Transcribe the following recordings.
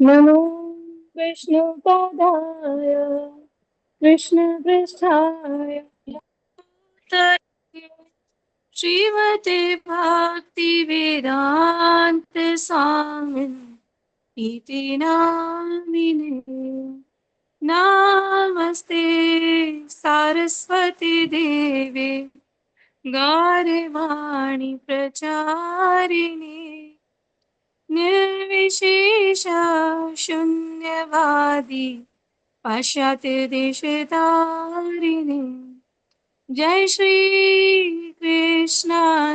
नमो विष्णुपादाय कृष्णपृष्ठाय श्रीमते भक्तिवेदान्त स्वामिन् इति नामिने। नमस्ते सरस्वती देवे गौरवाणी प्रचारिणे निर्विशेष शून्यवादी पाश्चात्य देशधारिणे। जय श्री कृष्ण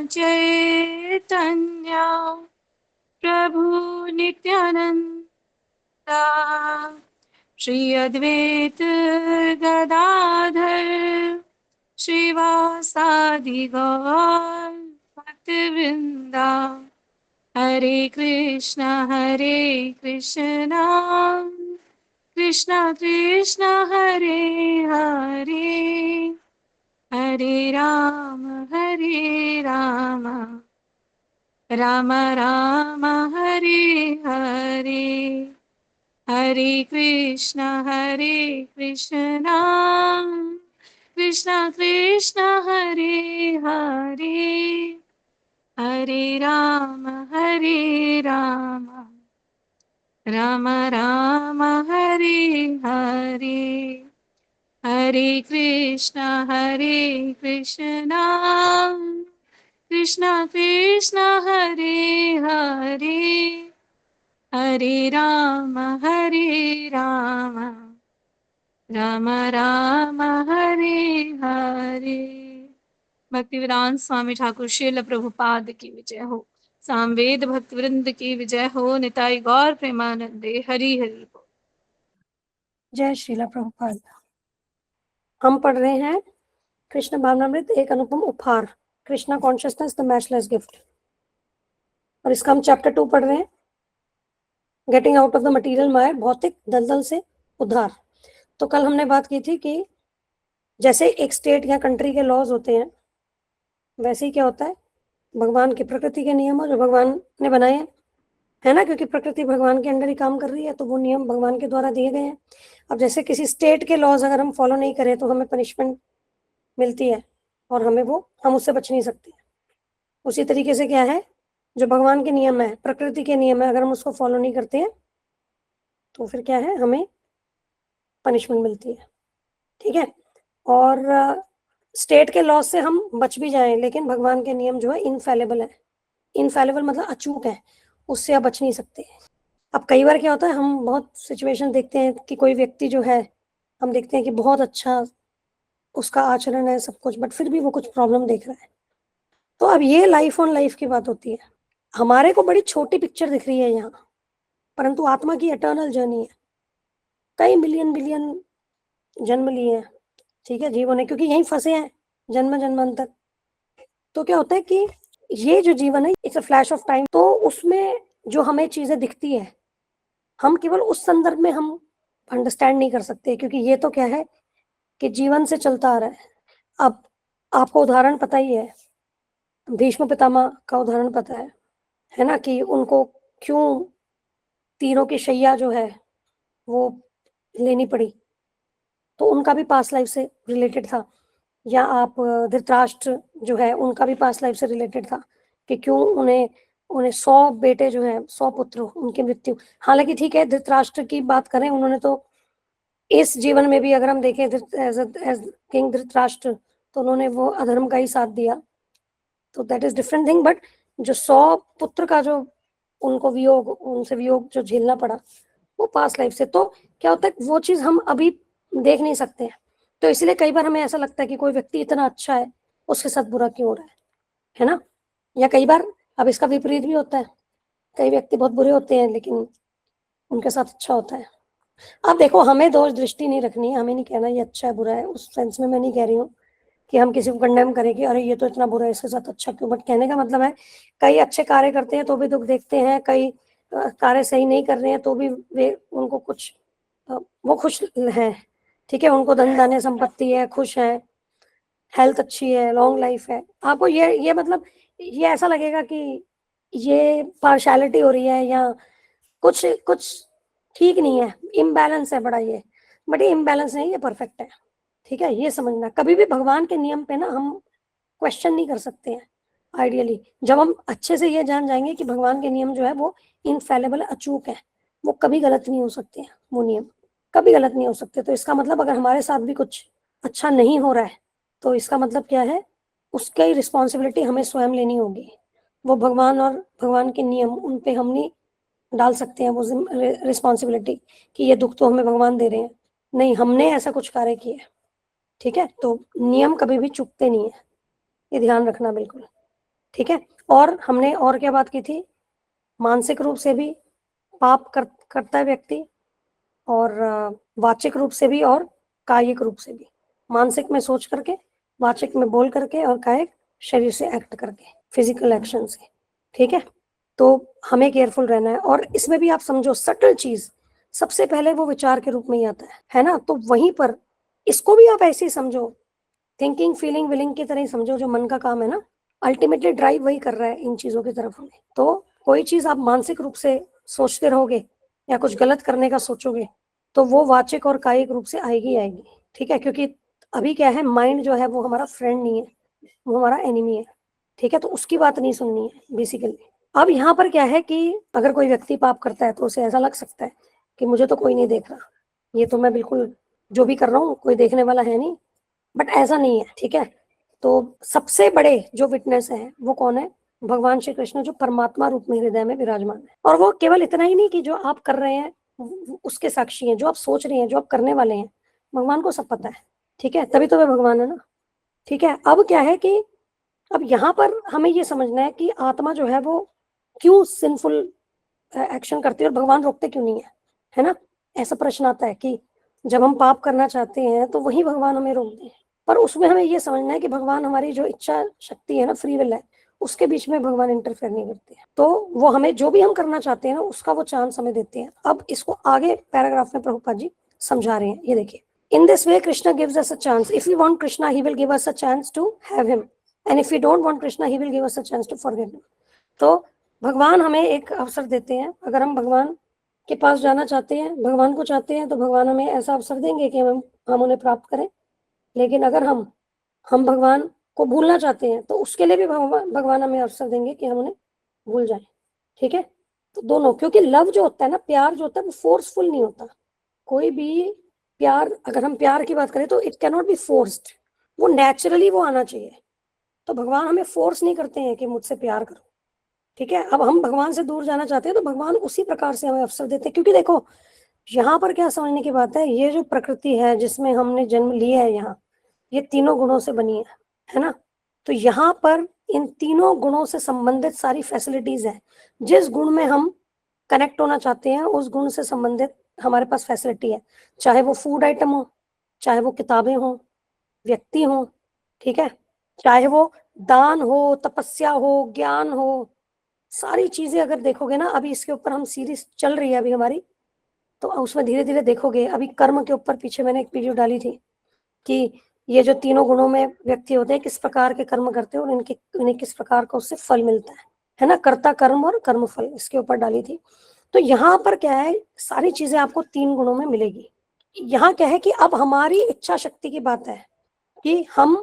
चैतन्य प्रभु नित्यानंदा श्री अद्वैत गदाधर श्रीवासादि गौर भक्तवृंदा। हरे कृष्णा कृष्णा कृष्णा हरे हरे, हरे राम राम राम हरे हरे। हरे कृष्णा कृष्णा कृष्णा हरे हरे, हरे राम राम राम हरे हरे। हरे कृष्णा कृष्णा कृष्णा हरे हरे, हरे राम राम राम हरे हरे। भक्तिवेदांत स्वामी ठाकुर श्रील प्रभुपाद की विजय हो। सामवेद भक्तवृंद की विजय हो। निताई गौर प्रेमानंदे हरि हरि बोल। जय श्रीला प्रभुपाद। हम पढ़ रहे हैं कृष्ण भावनामृत एक अनुपम उपहार, Krishna consciousness the matchless gift, और इसका हम चैप्टर 2 पढ़ रहे हैं, getting out of the material मायर, भौतिक दलदल से उद्धार। तो कल हमने बात की थी कि जैसे एक स्टेट या कंट्री के लॉज होते हैं, वैसे ही क्या होता है, भगवान की प्रकृति के नियम जो भगवान ने बनाए हैं, है ना, क्योंकि प्रकृति भगवान के अंडर ही काम कर रही है, तो वो नियम भगवान के द्वारा दिए गए हैं। अब जैसे किसी स्टेट के लॉज अगर हम फॉलो नहीं करें तो हमें पनिशमेंट मिलती है और हम उससे बच नहीं सकते। उसी तरीके से क्या है, जो भगवान के नियम है, प्रकृति के नियम है, अगर हम उसको फॉलो नहीं करते हैं तो फिर क्या है, हमें पनिशमेंट मिलती है। ठीक है, और स्टेट के लॉज से हम बच भी जाएं, लेकिन भगवान के नियम जो है इनफैलेबल है। इनफैलेबल मतलब अचूक है, उससे आप बच नहीं सकते। अब कई बार क्या होता है, हम बहुत सिचुएशन देखते हैं कि कोई व्यक्ति जो है, हम देखते हैं कि बहुत अच्छा उसका आचरण है सब कुछ, बट फिर भी वो कुछ प्रॉब्लम देख रहा है। तो अब ये लाइफ ऑन लाइफ की बात होती है। हमारे को बड़ी छोटी पिक्चर दिख रही है यहाँ, परंतु आत्मा की एटर्नल जर्नी है। कई मिलियन बिलियन जन्म लिए हैं, ठीक है, जीवों ने, क्योंकि यहीं फंसे हैं जन्म जन्मांतर। तो क्या होता है कि ये जो जीवन है, it's a flash of time. तो उसमें जो हमें चीजें दिखती है, हम केवल उस संदर्भ में हम अंडरस्टैंड नहीं कर सकते, क्योंकि ये तो क्या है कि जीवन से चलता आ रहा है। अब आपको उदाहरण पता ही है, भीष्म पितामह का उदाहरण पता है ना, कि उनको क्यों तीरों की शैया जो है वो लेनी पड़ी, तो उनका भी पास्ट लाइफ से रिलेटेड था। या आप धृतराष्ट्र जो है, उनका भी पास्ट लाइफ से रिलेटेड था कि क्यों उन्हें उन्हें 100 बेटे जो है, 100 पुत्र, उनकी मृत्यु। हालांकि ठीक है, धृतराष्ट्र की बात करें, उन्होंने तो इस जीवन में भी अगर हम देखें एज किंग धृतराष्ट्र, तो उन्होंने वो अधर्म का ही साथ दिया, तो that is different thing. But जो 100 पुत्र का जो उनको वियोग, उनसे वियोग जो झेलना पड़ा, वो पास्ट लाइफ से। तो क्या होता है, वो चीज हम अभी देख नहीं सकते। तो इसलिए कई बार हमें ऐसा लगता है कि कोई व्यक्ति इतना अच्छा है, उसके साथ बुरा क्यों हो रहा है ना। या कई बार अब इसका विपरीत भी होता है, कई व्यक्ति बहुत बुरे होते हैं लेकिन उनके साथ अच्छा होता है। अब देखो, हमें दोष दृष्टि नहीं रखनी है, हमें नहीं कहना ये अच्छा है बुरा है, उस सेंस में मैं नहीं कह रही हूँ कि हम किसी को कंडेम करें कि अरे ये तो इतना बुरा है, इसके साथ अच्छा क्यों। बट कहने का मतलब है, कई अच्छे कार्य करते हैं तो भी दुख देखते हैं, कई कार्य सही नहीं कर रहे हैं तो भी वे उनको कुछ वो खुश है, ठीक है, उनको धन धान्य संपत्ति है, खुश है, हेल्थ अच्छी है, लॉन्ग लाइफ है। आपको ये मतलब ये ऐसा लगेगा कि ये पार्शियलिटी हो रही है या कुछ कुछ ठीक नहीं है, इम्बैलेंस है बड़ा ये, बट ये इम्बैलेंस नहीं, ये परफेक्ट है। ठीक है, ये समझना। कभी भी भगवान के नियम पे ना हम क्वेश्चन नहीं कर सकते हैं आइडियली। जब हम अच्छे से ये जान जाएंगे कि भगवान के नियम जो है वो इनफेलेबल, अचूक है, वो कभी गलत नहीं हो सकते हैं, वो नियम कभी गलत नहीं हो सकते। तो इसका मतलब अगर हमारे साथ भी कुछ अच्छा नहीं हो रहा है तो इसका मतलब क्या है, उसकी रिस्पॉन्सिबिलिटी हमें स्वयं लेनी होगी। वो भगवान और भगवान के नियम उन पे हम नहीं डाल सकते हैं वो रिस्पॉन्सिबिलिटी कि ये दुख तो हमें भगवान दे रहे हैं। नहीं, हमने ऐसा कुछ कार्य किया है। ठीक है, तो नियम कभी भी चुकते नहीं है, ये ध्यान रखना बिल्कुल। ठीक है, और हमने और क्या बात की थी, मानसिक रूप से भी पाप करता है व्यक्ति, और वाचिक रूप से भी और कायिक रूप से भी। मानसिक में सोच करके, वाचिक में बोल करके, और कायिक शरीर से एक्ट करके, फिजिकल एक्शन से। ठीक है, तो हमें केयरफुल रहना है। और इसमें भी आप समझो सटल चीज, सबसे पहले वो विचार के रूप में ही आता है ना। तो वहीं पर इसको भी आप ऐसे ही समझो, थिंकिंग फीलिंग विलिंग की तरह ही समझो, जो मन का काम है ना, अल्टीमेटली ड्राइव वही कर रहा है इन चीजों की तरफ हमें। तो कोई चीज आप मानसिक रूप से सोचते रहोगे या कुछ गलत करने का सोचोगे तो वो वाचिक और कायिक रूप से आएगी ही आएगी। ठीक है, क्योंकि अभी क्या है, माइंड जो है वो हमारा फ्रेंड नहीं है, वो हमारा एनिमी है। ठीक है, तो उसकी बात नहीं सुननी है बेसिकली। अब यहाँ पर क्या है कि अगर कोई व्यक्ति पाप करता है तो उसे ऐसा लग सकता है कि मुझे तो कोई नहीं देख रहा, ये तो मैं बिल्कुल जो भी कर रहा हूँ कोई देखने वाला है नहीं, बट ऐसा नहीं है। ठीक है, तो सबसे बड़े जो विटनेस है वो कौन है, भगवान श्री कृष्ण, जो परमात्मा रूप में हृदय में विराजमान है। और वो केवल इतना ही नहीं कि जो आप कर रहे हैं उसके साक्षी हैं, जो आप सोच रहे हैं, जो आप करने वाले हैं, भगवान को सब पता है। ठीक है, तभी तो वे भगवान है ना। ठीक है, अब क्या है कि अब यहाँ पर हमें ये समझना है कि आत्मा जो है वो क्यों सिंफुल एक्शन करती है और भगवान रोकते क्यों नहीं है ना। ऐसा प्रश्न आता है कि जब हम पाप करना चाहते हैं तो वही भगवान हमें रोकते हैं। पर उसमें हमें ये समझना है कि भगवान हमारी जो इच्छा शक्ति है ना, फ्री विल है, उसके बीच में भगवान इंटरफेयर नहीं करते हैं। तो वो हमें जो भी हम करना चाहते हैं ना उसका वो चांस हमें देते हैं। अब इसको आगे पैराग्राफ में प्रभुपाद जी समझा रहे हैं, ये देखिए। In this way, Krishna gives us a chance. If we want Krishna, he will give us a chance to have him. And if we don't want Krishna, he will give us a chance to forget him. तो भगवान हमें एक अवसर देते हैं। अगर हम भगवान के पास जाना चाहते हैं, भगवान को चाहते हैं, तो भगवान हमें ऐसा अवसर देंगे कि हम उन्हें प्राप्त करें। लेकिन अगर हम भगवान को भूलना चाहते हैं तो उसके लिए भी भगवान हमें अवसर देंगे कि हम उन्हें भूल जाएं। ठीक है, तो दोनों, क्योंकि लव जो होता है ना, प्यार जो होता है वो फोर्सफुल नहीं होता। कोई भी प्यार, अगर हम प्यार की बात करें तो it can not be forced, वो नेचुरली वो आना चाहिए। तो भगवान हमें फोर्स नहीं करते हैं कि मुझसे प्यार करो। ठीक है, अब हम भगवान से दूर जाना चाहते हैं तो भगवान उसी प्रकार से हमें अवसर देते हैं। क्योंकि देखो यहाँ पर क्या समझने की बात है, ये जो प्रकृति है जिसमें हमने जन्म लिया है यहाँ, ये तीनों गुणों से बनी है ना। तो यहाँ पर इन तीनों गुणों से संबंधित सारी फैसिलिटीज है। जिस गुण में हम कनेक्ट होना चाहते हैं उस गुण से संबंधित हमारे पास फैसिलिटी है, चाहे वो फूड आइटम हो, चाहे वो किताबें हो, व्यक्ति हो। ठीक है, चाहे वो दान हो, तपस्या हो, ज्ञान हो, सारी चीजें अगर देखोगे ना, अभी इसके ऊपर हम सीरीज चल रही है अभी हमारी, तो उसमें धीरे धीरे देखोगे। अभी कर्म के ऊपर पीछे मैंने एक वीडियो डाली थी कि ये जो तीनों गुणों में व्यक्ति होते हैं किस प्रकार के कर्म करते हैं और इन्हें किस प्रकार का उससे फल मिलता है ना, कर्ता कर्म और कर्म फल, इसके ऊपर डाली थी। तो यहाँ पर क्या है, सारी चीजें आपको तीन गुणों में मिलेगी। यहाँ क्या है कि अब हमारी इच्छा शक्ति की बात है कि हम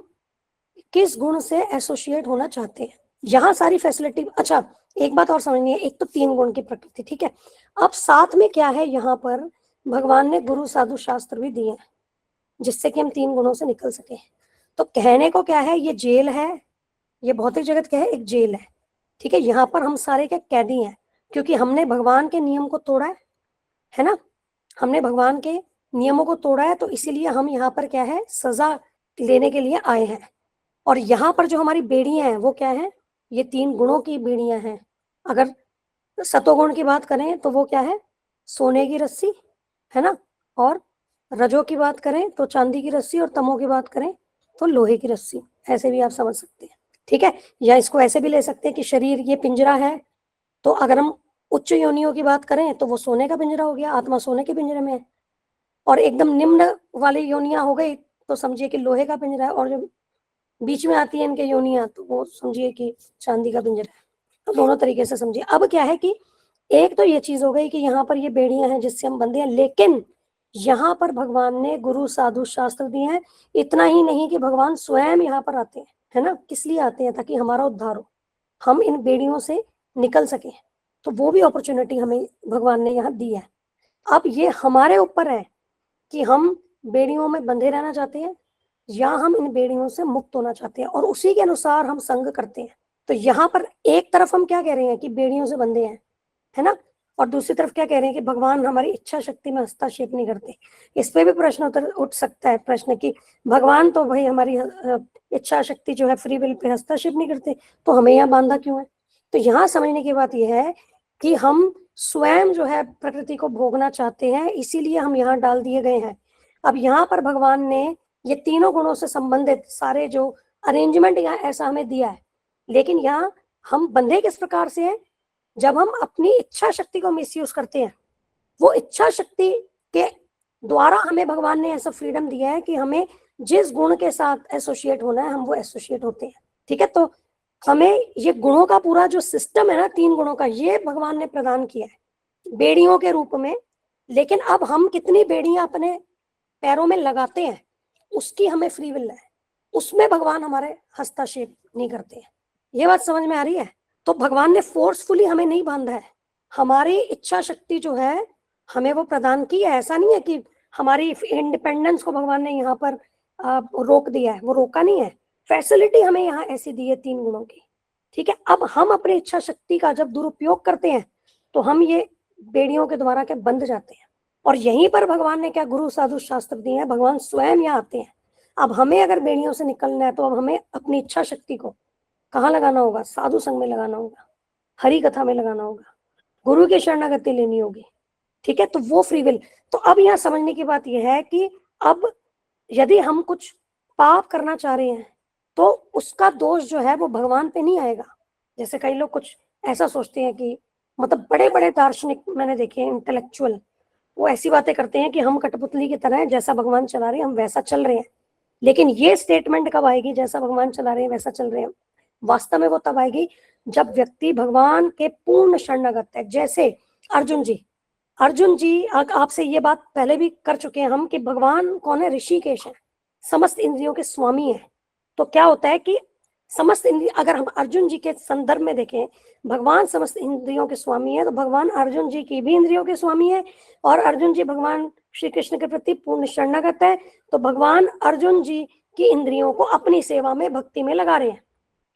किस गुण से एसोसिएट होना चाहते हैं। यहाँ सारी फैसिलिटी। अच्छा, एक बात और समझनी है, एक तो तीन गुण की प्रकृति, ठीक है। अब साथ में क्या है, यहाँ पर भगवान ने गुरु साधु शास्त्र भी दिए हैं जिससे कि हम तीन गुणों से निकल सके। तो कहने को क्या है, ये जेल है, ये भौतिक जगत क्या है, एक जेल है। ठीक है, यहाँ पर हम सारे क्या कैदी हैं, क्योंकि हमने भगवान के नियम को तोड़ा है ना, हमने भगवान के नियमों को तोड़ा है। तो इसीलिए हम यहाँ पर क्या है, सजा लेने के लिए आए हैं। और यहाँ पर जो हमारी बेड़ियां हैं वो क्या है, ये तीन गुणों की बेड़ियां हैं। अगर सतोगुण की बात करें तो वो क्या है, सोने की रस्सी है ना, और रजो की बात करें तो चांदी की रस्सी, और तमो की बात करें तो लोहे की रस्सी। ऐसे भी आप समझ सकते हैं। ठीक है, या इसको ऐसे भी ले सकते हैं कि शरीर ये पिंजरा है, तो अगर हम उच्च योनियों की बात करें तो वो सोने का पिंजरा हो गया, आत्मा सोने के पिंजरे में है। और एकदम निम्न वाली योनियां हो गई तो समझिए कि लोहे का पिंजरा है, और जो बीच में आती है इनके योनियां तो वो समझिए कि चांदी का पिंजरा है। तो दोनों तरीके से समझिए। अब क्या है कि एक तो ये चीज हो गई कि यहाँ पर ये बेड़ियां हैं जिससे हम बंधे हैं, लेकिन यहाँ पर भगवान ने गुरु साधु शास्त्र दिए हैं। इतना ही नहीं कि भगवान स्वयं यहाँ पर आते हैं, है ना, किस लिए आते हैं? ताकि हमारा उद्धार हो, हम इन बेड़ियों से निकल सके। तो वो भी अपॉर्चुनिटी हमें भगवान ने यहाँ दी है। अब ये हमारे ऊपर है कि हम बेड़ियों में बंधे रहना चाहते हैं या हम इन बेड़ियों से मुक्त होना चाहते हैं, और उसी के अनुसार हम संग करते हैं। तो यहाँ पर एक तरफ हम क्या कह रहे हैं कि बेड़ियों से बंधे हैं, है ना, और दूसरी तरफ क्या कह रहे हैं कि भगवान हमारी इच्छा शक्ति में हस्तक्षेप नहीं करते। इस पे भी प्रश्न उठ सकता है, प्रश्न कि भगवान तो भाई हमारी इच्छा शक्ति जो है फ्री विल पे हस्तक्षेप नहीं करते, तो हमें यहाँ बांधा क्यों है? तो यहाँ समझने की बात यह है कि हम स्वयं जो है प्रकृति को भोगना चाहते हैं, इसीलिए हम यहाँ डाल दिए गए हैं। अब यहाँ पर भगवान ने ये तीनों गुणों से संबंधित सारे जो अरेंजमेंट यहाँ ऐसा हमें दिया है, लेकिन यहाँ हम बंधे किस प्रकार से हैं? जब हम अपनी इच्छा शक्ति को मिसयूज करते हैं। वो इच्छा शक्ति के द्वारा हमें भगवान ने ऐसा फ्रीडम दिया है कि हमें जिस गुण के साथ एसोसिएट होना है हम वो एसोसिएट होते हैं, ठीक है। तो हमें ये गुणों का पूरा जो सिस्टम है ना, 3 गुणों का, ये भगवान ने प्रदान किया है बेड़ियों के रूप में। लेकिन अब हम कितनी बेड़ियां अपने पैरों में लगाते हैं उसकी हमें फ्री विल है, उसमें भगवान हमारे हस्तक्षेप नहीं करते हैं। ये बात समझ में आ रही है? तो भगवान ने फोर्सफुली हमें नहीं बांधा है, हमारी इच्छा शक्ति जो है हमें वो प्रदान की है। ऐसा नहीं है कि हमारी इंडिपेंडेंस को भगवान ने यहाँ पर रोक दिया है, वो रोका नहीं है। फैसिलिटी हमें यहाँ ऐसी दी है 3 गुणों की, ठीक है। अब हम अपनी इच्छा शक्ति का जब दुरुपयोग करते हैं तो हम ये बेड़ियों के द्वारा क्या बंध जाते हैं। और यहीं पर भगवान ने क्या गुरु साधु शास्त्र दिए हैं, भगवान स्वयं यहाँ आते हैं। अब हमें अगर बेड़ियों से निकलना है तो अब हमें अपनी इच्छा शक्ति को कहाँ लगाना होगा? साधु संग में लगाना होगा, हरि कथा में लगाना होगा, गुरु की शरणागति लेनी होगी, ठीक है। तो वो फ्री विल। तो अब यहाँ समझने की बात यह है कि अब यदि हम कुछ पाप करना चाह रहे हैं तो उसका दोष जो है वो भगवान पे नहीं आएगा। जैसे कई लोग कुछ ऐसा सोचते हैं कि मतलब बड़े बड़े दार्शनिक मैंने देखे इंटेलेक्चुअल, वो ऐसी बातें करते हैं कि हम कठपुतली की तरह है, जैसा भगवान चला रहे हैं हम वैसा चल रहे हैं। लेकिन ये स्टेटमेंट कब आएगी, जैसा भगवान चला रहे हैं वैसा चल रहे हैं? वास्तव में वो तब आएगी जब व्यक्ति भगवान के पूर्ण शरणागत है। जैसे अर्जुन जी आपसे ये बात पहले भी कर चुके हैं हम कि भगवान कौन है? ऋषिकेश है, समस्त इंद्रियों के स्वामी है। तो क्या होता है कि समस्त इंद्रिय, अगर हम अर्जुन जी के संदर्भ में देखें, भगवान समस्त इंद्रियों के स्वामी है, तो भगवान अर्जुन जी की भी इंद्रियों के स्वामी है, और अर्जुन जी भगवान श्री कृष्ण के प्रति पूर्ण शरणागत है। तो भगवान अर्जुन जी की इंद्रियों को अपनी सेवा में भक्ति में लगा रहे हैं।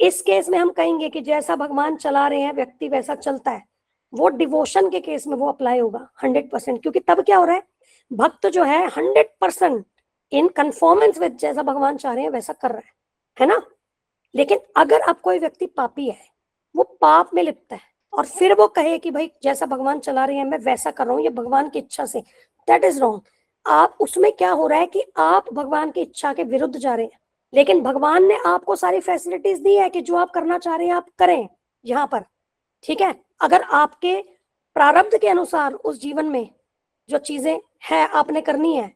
इस केस में हम कहेंगे कि जैसा भगवान चला रहे हैं व्यक्ति वैसा चलता है। वो डिवोशन के केस में वो अप्लाई होगा 100%, क्योंकि तब क्या हो रहा है, भक्त जो है 100% इन कन्फॉर्मेंस विद जैसा भगवान चाह रहे हैं वैसा कर रहा है ना। लेकिन अगर अब कोई व्यक्ति पापी है, वो पाप में लिप्त है, और फिर वो कहे कि भाई जैसा भगवान चला रहे हैं मैं वैसा कर रहा हूँ, ये भगवान की इच्छा से, दैट इज रॉन्ग। आप उसमें क्या हो रहा है कि आप भगवान की इच्छा के विरुद्ध जा रहे हैं। लेकिन भगवान ने आपको सारी फैसिलिटीज दी है कि जो आप करना चाह रहे हैं आप करें यहाँ पर, ठीक है। अगर आपके प्रारब्ध के अनुसार उस जीवन में जो चीजें है आपने करनी है,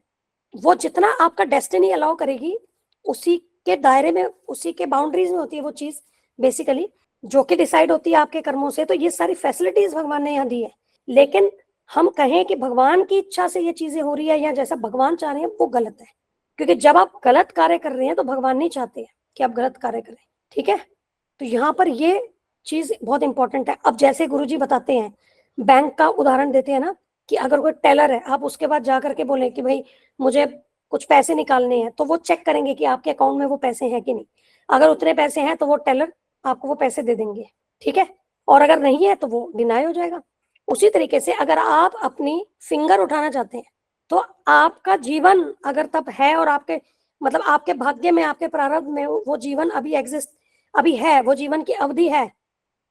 वो जितना आपका डेस्टिनी अलाउ करेगी उसी के दायरे में, उसी के बाउंड्रीज में होती है वो चीज बेसिकली, जो कि डिसाइड होती है आपके कर्मों से। तो ये सारी फैसिलिटीज भगवान ने यहाँ दी है। लेकिन हम कहें कि भगवान की इच्छा से ये चीजें हो रही है या जैसा भगवान चाह रहे हैं, वो गलत है। क्योंकि जब आप गलत कार्य कर रहे हैं तो भगवान नहीं चाहते कि आप गलत कार्य करें, ठीक है। तो यहाँ पर ये चीज बहुत इंपॉर्टेंट है। अब जैसे गुरुजी बताते हैं, बैंक का उदाहरण देते हैं ना, कि अगर कोई टेलर है, आप उसके बाद जाकर के बोले कि भाई मुझे कुछ पैसे निकालने हैं, तो वो चेक करेंगे कि आपके अकाउंट में वो पैसे हैं कि नहीं। अगर उतने पैसे हैं तो वो टेलर आपको वो पैसे दे देंगे, ठीक है। और अगर नहीं है तो वो डिनाई हो जाएगा। उसी तरीके से अगर आप अपनी फिंगर उठाना चाहते हैं तो आपका जीवन अगर तब है और आपके मतलब आपके भाग्य में, आपके प्रारब्ध में वो जीवन अभी एग्जिस्ट अभी है, वो जीवन की अवधि है,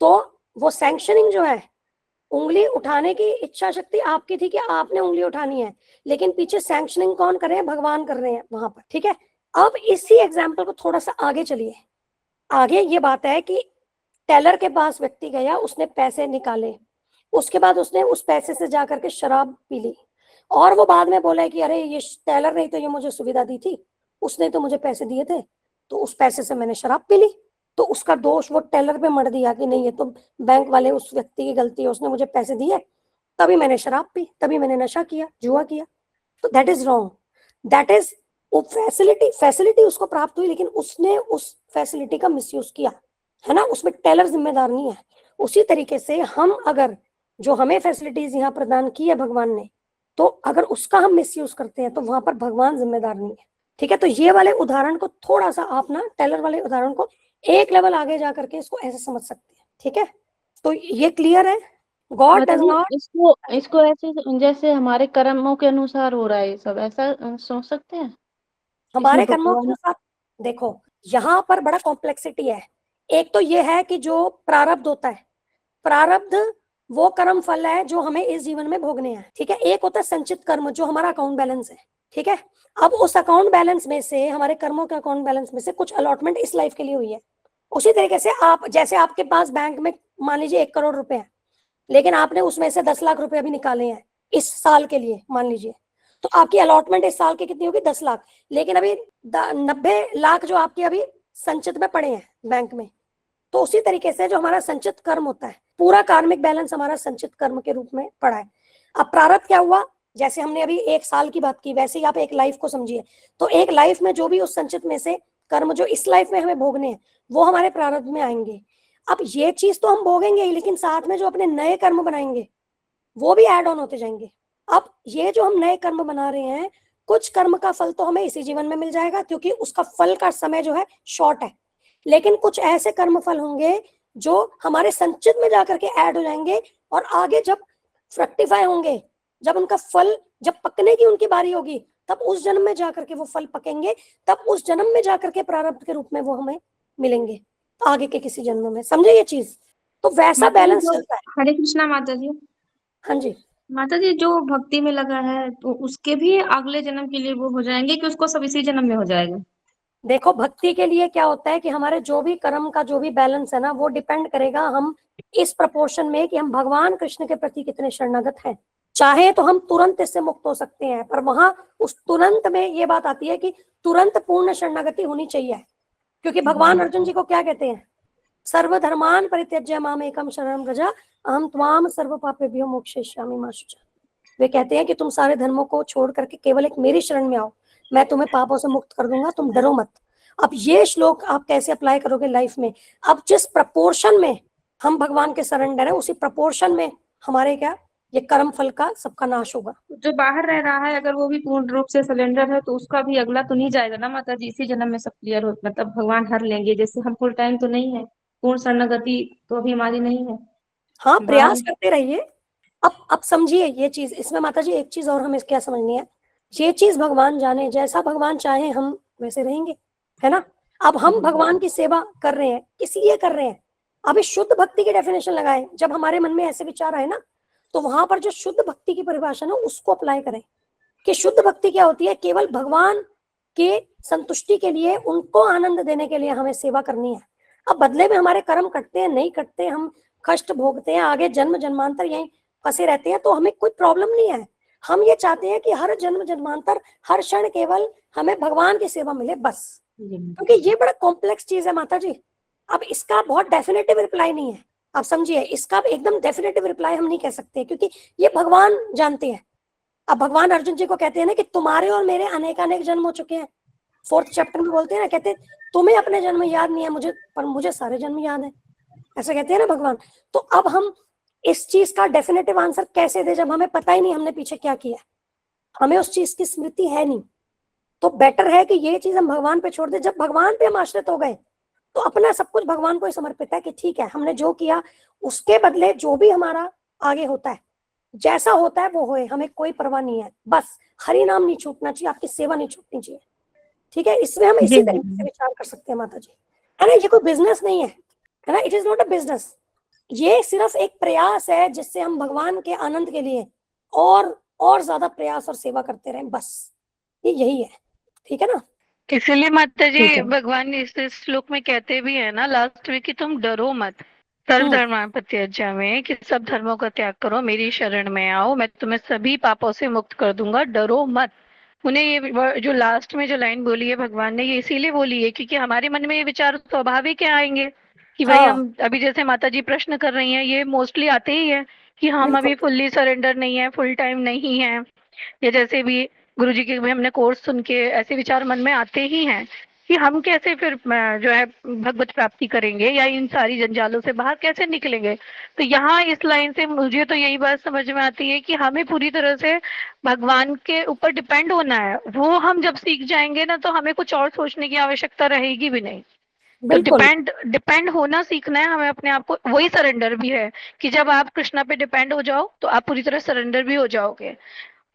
तो वो सैंक्शनिंग जो है, उंगली उठाने की इच्छा शक्ति आपकी थी कि आपने उंगली उठानी है, लेकिन पीछे सैंक्शनिंग कौन कर रहे हैं? भगवान कर रहे हैं वहां पर, ठीक है। अब इसी एग्जाम्पल को थोड़ा सा आगे चलिए। आगे ये बात है कि टेलर के पास व्यक्ति गया, उसने पैसे निकाले, उसके बाद उसने उस पैसे से जाकर के शराब पी ली, और वो बाद में बोला कि अरे ये टेलर ने तो ये मुझे सुविधा दी थी, उसने तो मुझे पैसे दिए थे, तो उस पैसे से मैंने शराब पी ली। तो उसका दोष वो टेलर पे मढ़ दिया कि नहीं, ये तो बैंक वाले उस व्यक्ति की गलती है, उसने मुझे पैसे दिए, तभी मैंने शराब पी, तभी मैंने नशा किया, जुआ किया। तो that is wrong. That is, वो फैसिलिटी उसको प्राप्त हुई, लेकिन उसने उस फैसिलिटी का मिसयूज किया, है ना, उसमें टेलर जिम्मेदार नहीं है। उसी तरीके से हम अगर, जो हमें फैसिलिटीज यहाँ प्रदान की है भगवान ने, तो अगर उसका हम मिसयूज करते हैं तो वहां पर भगवान जिम्मेदार नहीं है। ठीक है, तो ये वाले उदाहरण को थोड़ा सा आप ना, टेलर वाले उदाहरण को एक लेवल आगे जा करके इसको ऐसे समझ सकते हैं। ठीक है, तो ये क्लियर है। गॉड माता डज जी, नॉट, इसको इसको ऐसे जैसे हमारे कर्मों के अनुसार हो रहा है ये सब, ऐसा सोच सकते हैं? इसमें हमारे कर्मों के भगवान। अनुसार, देखो यहाँ पर बड़ा कॉम्प्लेक्सिटी है। एक तो ये है कि जो प्रारब्ध होता है, प्रारब्ध वो कर्म फल है जो हमें इस जीवन में भोगने हैं। ठीक है, एक होता है संचित कर्म जो हमारा अकाउंट बैलेंस है। ठीक है, अब उस अकाउंट बैलेंस में से, हमारे कर्मों के अकाउंट बैलेंस में से कुछ अलॉटमेंट इस लाइफ के लिए हुई है। उसी तरीके से आप, जैसे आपके पास बैंक में मान लीजिए 1 करोड़ रुपए है, लेकिन आपने उसमें से 10 लाख रुपए अभी निकाले हैं इस साल के लिए मान लीजिए, तो आपकी अलॉटमेंट इस साल की कितनी होगी, 10 लाख। लेकिन अभी 90 लाख जो आपके अभी संचित में पड़े हैं बैंक में। तो उसी तरीके से जो हमारा संचित कर्म होता है, पूरा कार्मिक बैलेंस हमारा संचित कर्म के रूप में पड़ा है। अब प्रारब्ध क्या हुआ, जैसे हमने अभी 1 साल की बात की, वैसे ही आप एक लाइफ को समझिए। तो एक लाइफ में जो भी उस संचित में से कर्म जो इस लाइफ में हमें भोगने हैं, वो हमारे प्रारब्ध में आएंगे। अब ये चीज तो हम भोगेंगे ही, लेकिन साथ में जो अपने नए कर्म बनाएंगे वो भी ऐड ऑन होते जाएंगे। अब ये जो हम नए कर्म बना रहे हैं, कुछ कर्म का फल तो हमें इसी जीवन में मिल जाएगा, क्योंकि उसका फल का समय जो है शॉर्ट है। लेकिन कुछ ऐसे कर्म फल होंगे जो हमारे संचित में जाकर के ऐड हो जाएंगे, और आगे जब फ्रक्टिफाई होंगे, जब उनका फल, जब पकने की उनकी बारी होगी, तब उस जन्म में जाकर के वो फल पकेंगे, तब उस जन्म में जाकर के प्रारब्ध के रूप में वो हमें मिलेंगे आगे के किसी जन्म में। समझे ये चीज? तो वैसा माता जी बैलेंस जो, चलता है। हरे कृष्णा माता जी। हाँ जी, माता जी, जो भक्ति में लगा है तो उसके भी अगले जन्म के लिए वो हो जाएंगे कि उसको सब इसी जन्म में हो जाएगा? देखो भक्ति के लिए क्या होता है कि हमारे जो भी कर्म का जो भी बैलेंस है ना, वो डिपेंड करेगा हम इस प्रपोर्शन में कि हम भगवान कृष्ण के प्रति कितने शरणागत हैं। चाहे तो हम तुरंत इससे मुक्त हो सकते हैं, पर वहां उस तुरंत में ये बात आती है कि तुरंत पूर्ण शरणागति होनी चाहिए। क्योंकि भगवान अर्जुन जी को क्या कहते हैं, सर्वधर्मान परित्यज्य माम एकम शरणं व्रज अहम त्वाम सर्व पापेभ्यो मोक्षयिष्यामि मा शुचः। वे कहते हैं कि तुम सारे धर्मों को छोड़ करके केवल एक मेरी शरण में आओ, मैं तुम्हें पापों से मुक्त कर दूंगा, तुम डरो मत। अब ये श्लोक आप कैसे अप्लाई करोगे लाइफ में? अब जिस प्रपोर्शन में हम भगवान के सरेंडर है, उसी प्रपोर्शन में हमारे क्या, ये कर्म फल का सबका नाश होगा। जो बाहर रह रहा है अगर वो भी पूर्ण रूप से सिलेंडर है तो उसका भी अगला तो नहीं जाएगा ना माता जी? इसी जन्म में सब क्लियर हो, मतलब भगवान हर लेंगे। जैसे हम फुल टाइम तो नहीं है, पूर्ण शरणागति तो अभी हमारी नहीं है। हाँ, बाहर। प्रयास करते रहिए। अब समझिए ये चीज, इसमें माता जी एक चीज और हमें क्या समझनी है, ये चीज भगवान जाने, जैसा भगवान चाहे हम वैसे रहेंगे, है ना। अब हम भगवान की सेवा कर रहे हैं, किस लिए कर रहे हैं? अभी शुद्ध भक्ति की डेफिनेशन लगाए, जब हमारे मन में ऐसे विचार आए ना, तो वहां पर जो शुद्ध भक्ति की परिभाषा ना, उसको अप्लाई करें कि शुद्ध भक्ति क्या होती है। केवल भगवान के संतुष्टि के लिए, उनको आनंद देने के लिए हमें सेवा करनी है। अब बदले में हमारे कर्म कटते हैं, नहीं कटते, हम कष्ट भोगते हैं, आगे जन्म जन्मांतर यहीं फंसे रहते हैं, तो हमें कोई प्रॉब्लम नहीं है। हम ये चाहते हैं कि हर जन्म जन्मांतर, हर क्षण केवल हमें भगवान की सेवा मिले, बस। क्योंकि ये बड़ा कॉम्प्लेक्स चीज है माता जी। अब इसका बहुत डेफिनेटिव रिप्लाई नहीं है। आप समझिए, इसका एकदम डेफिनेटिव रिप्लाई हम नहीं कह सकते, क्योंकि ये भगवान जानते हैं। अब भगवान अर्जुन जी को कहते हैं ना कि तुम्हारे और मेरे अनेक अनेक जन्म हो चुके हैं। 4th चैप्टर में बोलते हैं ना, कहते हैं तुम्हें अपने जन्म याद नहीं है मुझे, पर मुझे सारे जन्म याद है, ऐसा कहते हैं ना भगवान। तो अब हम इस चीज का डेफिनेटिव आंसर कैसे दे, जब हमें पता ही नहीं हमने पीछे क्या किया, हमें उस चीज की स्मृति है नहीं। तो बेटर है कि ये चीज हम भगवान पे छोड़ दे। जब भगवान पे हम आश्रित हो गए, तो अपना सब कुछ भगवान को ही समर्पित है कि ठीक है, हमने जो किया उसके बदले जो भी हमारा आगे होता है, जैसा होता है वो होए, हमें कोई परवाह नहीं है। बस हरि नाम नहीं छूटना चाहिए, आपकी सेवा नहीं छूटनी चाहिए। ठीक है, इसमें हम जी इसी तरीके से विचार कर सकते हैं माता जी, है ना। ये कोई बिजनेस नहीं है ना, it is not a business. ये सिर्फ एक प्रयास है जिससे हम भगवान के आनंद के लिए और ज्यादा प्रयास और सेवा करते रहें, बस ये यही है। ठीक है ना। इसीलिए माता ठीक जी है। भगवान इस श्लोक में कहते भी है ना लास्ट में कि तुम डरो मत, सर्वधर्म परित्यज्य में, कि सब धर्मों का त्याग करो, मेरी शरण में आओ, मैं तुम्हें सभी पापों से मुक्त कर दूंगा, डरो मत। उन्हें ये जो लास्ट में जो लाइन बोली है भगवान ने, ये इसीलिए बोली है क्योंकि हमारे मन में ये विचार स्वाभाविक है आएंगे कि भाई हाँ हम अभी जैसे माता जी प्रश्न कर रही हैं, ये मोस्टली आते ही है कि हम बिल्कुल अभी फुल्ली सरेंडर नहीं है, फुल टाइम नहीं है, या जैसे भी गुरु जी के भी हमने कोर्स सुन के ऐसे विचार मन में आते ही हैं कि हम कैसे फिर जो है भगवत प्राप्ति करेंगे या इन सारी जंजालों से बाहर कैसे निकलेंगे। तो यहाँ इस लाइन से मुझे तो यही बात समझ में आती है कि हमें पूरी तरह से भगवान के ऊपर डिपेंड होना है। वो हम जब सीख जाएंगे ना तो हमें कुछ और सोचने की आवश्यकता रहेगी भी नहीं। तो बिल्कुल डिपेंड डिपेंड होना सीखना है हमें अपने आप को। वही सरेंडर भी है कि जब आप कृष्णा पे डिपेंड हो जाओ तो आप पूरी तरह सरेंडर भी हो जाओगे।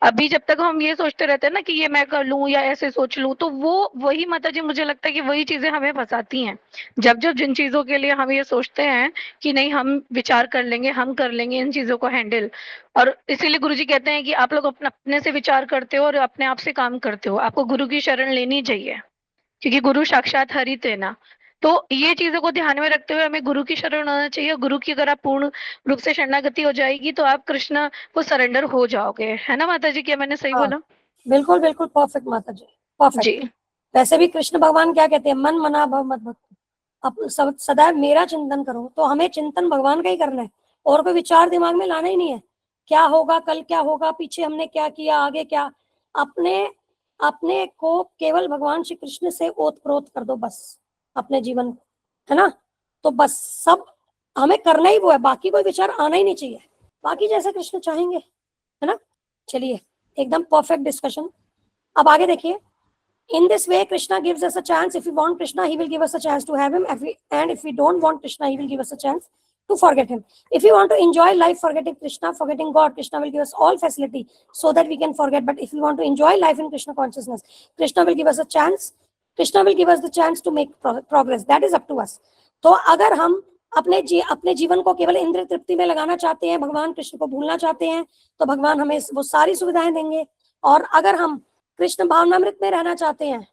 अभी जब तक हम ये सोचते रहते हैं ना कि ये मैं कर लूं या ऐसे सोच लूं, तो वो वही माता जी मुझे लगता है कि वही चीजें हमें फंसाती हैं। जब जब जिन चीजों के लिए हम ये सोचते हैं कि नहीं हम विचार कर लेंगे, हम कर लेंगे इन चीजों को हैंडल, और इसीलिए गुरु जी कहते हैं कि आप लोग अपने अपने से विचार करते हो और अपने आप से काम करते हो, आपको गुरु की शरण लेनी चाहिए क्योंकि गुरु साक्षात हरि तेना। तो ये चीजों को ध्यान में रखते हुए हमें गुरु की शरण होना चाहिए। गुरु की अगर आप पूर्ण रूप से शरणागति हो जाएगी तो आप कृष्ण को सरेंडर हो जाओगे, है ना माता जी? क्या मैंने सही हाँ बोला? बिल्कुल बिल्कुल परफेक्ट माता जी, परफेक्ट। जी वैसे भी कृष्ण भगवान क्या कहते हैं, मन मना भव मत भक्त, अब सदैव मेरा चिंतन करो। तो हमें चिंतन भगवान का ही करना है, और कोई विचार दिमाग में लाना ही नहीं है क्या होगा, कल क्या होगा, पीछे हमने क्या किया, आगे क्या। अपने अपने को केवल भगवान श्री कृष्ण से ओत प्रोत कर दो बस, अपने जीवन को, है ना। तो बस सब हमें करना ही वो है, बाकी कोई विचार आना ही नहीं चाहिए, बाकी जैसे कृष्ण चाहेंगे, है ना। चलिए, एकदम परफेक्ट डिस्कशन। अब आगे देखिए। In this way, Krishna gives us a chance. If we want Krishna, he will give us a chance to have him. And if we don't want Krishna, he will give us a chance to forget him. If we want to enjoy life forgetting Krishna, forgetting God, Krishna will give us all facility so that we can forget. But if we want to enjoy life in Krishna consciousness, Krishna will give us a chance. Krishna will give us the chance to make progress. That is up to us. तो अगर हम अपने जीवन को केवल इंद्रिय तृप्ति में लगाना चाहते हैं, भगवान कृष्ण को भूलना चाहते हैं, तो भगवान हमें वो सारी सुविधाएं देंगे। और अगर हम कृष्ण भावनामृत में रहना चाहते हैं,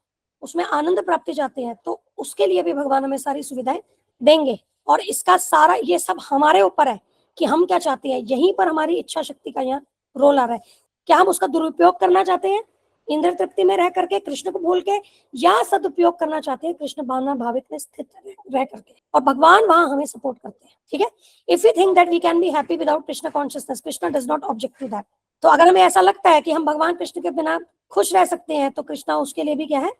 उसमें आनंद प्राप्ति चाहते हैं, तो उसके लिए भी भगवान हमें सारी सुविधाएं देंगे। और इसका सारा ये सब हमारे ऊपर है कि हम क्या चाहते हैं। यहीं पर हमारी इच्छा शक्ति का यहाँ रोल आ रहा है। क्या हम उसका दुरुपयोग करना चाहते हैं इंद्र तृप्ति में रह करके, कृष्ण को भूल के, या सदुपयोग करना चाहते हैं कृष्ण भावना भावित में स्थित रह करके, और भगवान वहां हमें सपोर्ट करते हैं। ठीक है। If you think that we can be happy without Krishna consciousness, Krishna does not object to that. तो अगर हमें ऐसा लगता है कि हम भगवान कृष्ण के बिना खुश रह सकते हैं, तो कृष्णा उसके लिए भी क्या है,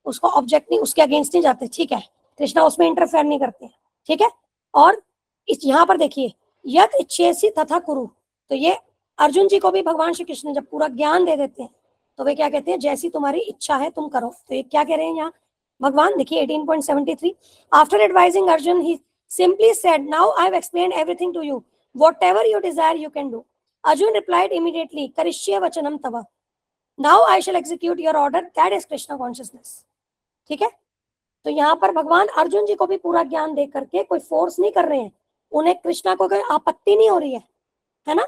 उसको ऑब्जेक्ट नहीं, उसके अगेंस्ट नहीं जाते। ठीक है, कृष्णा उसमें इंटरफेयर नहीं करते। ठीक है। और इस यहाँ पर देखिए, यत इच्छेसी तथा कुरु। तो ये अर्जुन जी को भी भगवान श्री कृष्ण जब पूरा ज्ञान दे देते हैं, तो वे क्या कहते हैं, जैसी तुम्हारी इच्छा है तुम करो। तो ये क्या कह रहे हैं यहाँ भगवान, देखिए 18.73। After advising Arjun he simply said, now I have explained everything to you, whatever you desire you can do. Arjun replied immediately, करिष्ये वचनम तव, now I shall execute your order, that is Krishna consciousness. ठीक है। तो यहाँ पर भगवान अर्जुन जी को भी पूरा ज्ञान दे करके कोई फोर्स नहीं कर रहे हैं, उन्हें कृष्णा को कोई आपत्ति नहीं हो रही है ना,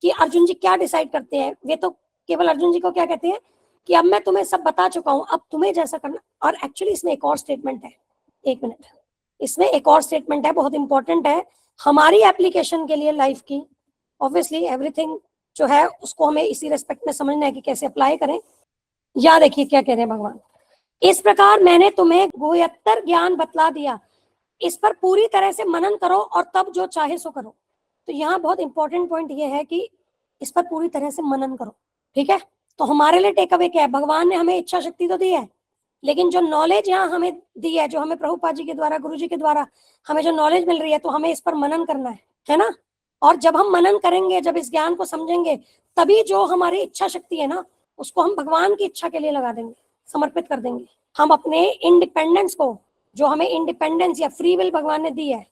कि अर्जुन जी क्या डिसाइड करते हैं। वे तो केवल अर्जुन जी को क्या कहते हैं कि अब मैं तुम्हें सब बता चुका हूं, अब तुम्हें जैसा करना। और एक्चुअली इसमें एक और स्टेटमेंट है, एक मिनट, इसमें एक और स्टेटमेंट है, बहुत इंपॉर्टेंट है हमारी एप्लीकेशन के लिए लाइफ की। ऑब्वियसली एवरीथिंग जो है उसको हमें इसी रेस्पेक्ट में समझना है कि कैसे अप्लाई करें। या देखिए क्या कह रहे हैं भगवान, इस प्रकार मैंने तुम्हें गुह्यतर ज्ञान बतला दिया, इस पर पूरी तरह से मनन करो और तब जो चाहे सो करो। तो यहाँ बहुत इंपॉर्टेंट पॉइंट ये है कि इस पर पूरी तरह से मनन करो। ठीक है। तो हमारे लिए टेक अवे क्या है, भगवान ने हमें इच्छा शक्ति तो दी है, लेकिन जो नॉलेज यहाँ हमें दी है, जो हमें प्रभुपाद जी के द्वारा, गुरु जी के द्वारा हमें जो नॉलेज मिल रही है, तो हमें इस पर मनन करना है ना। और जब हम मनन करेंगे, जब इस ज्ञान को समझेंगे, तभी जो हमारी इच्छा शक्ति है ना, उसको हम भगवान की इच्छा के लिए लगा देंगे, समर्पित कर देंगे। हम अपने इंडिपेंडेंस को, जो हमें इंडिपेंडेंस या फ्री विल भगवान ने दी है,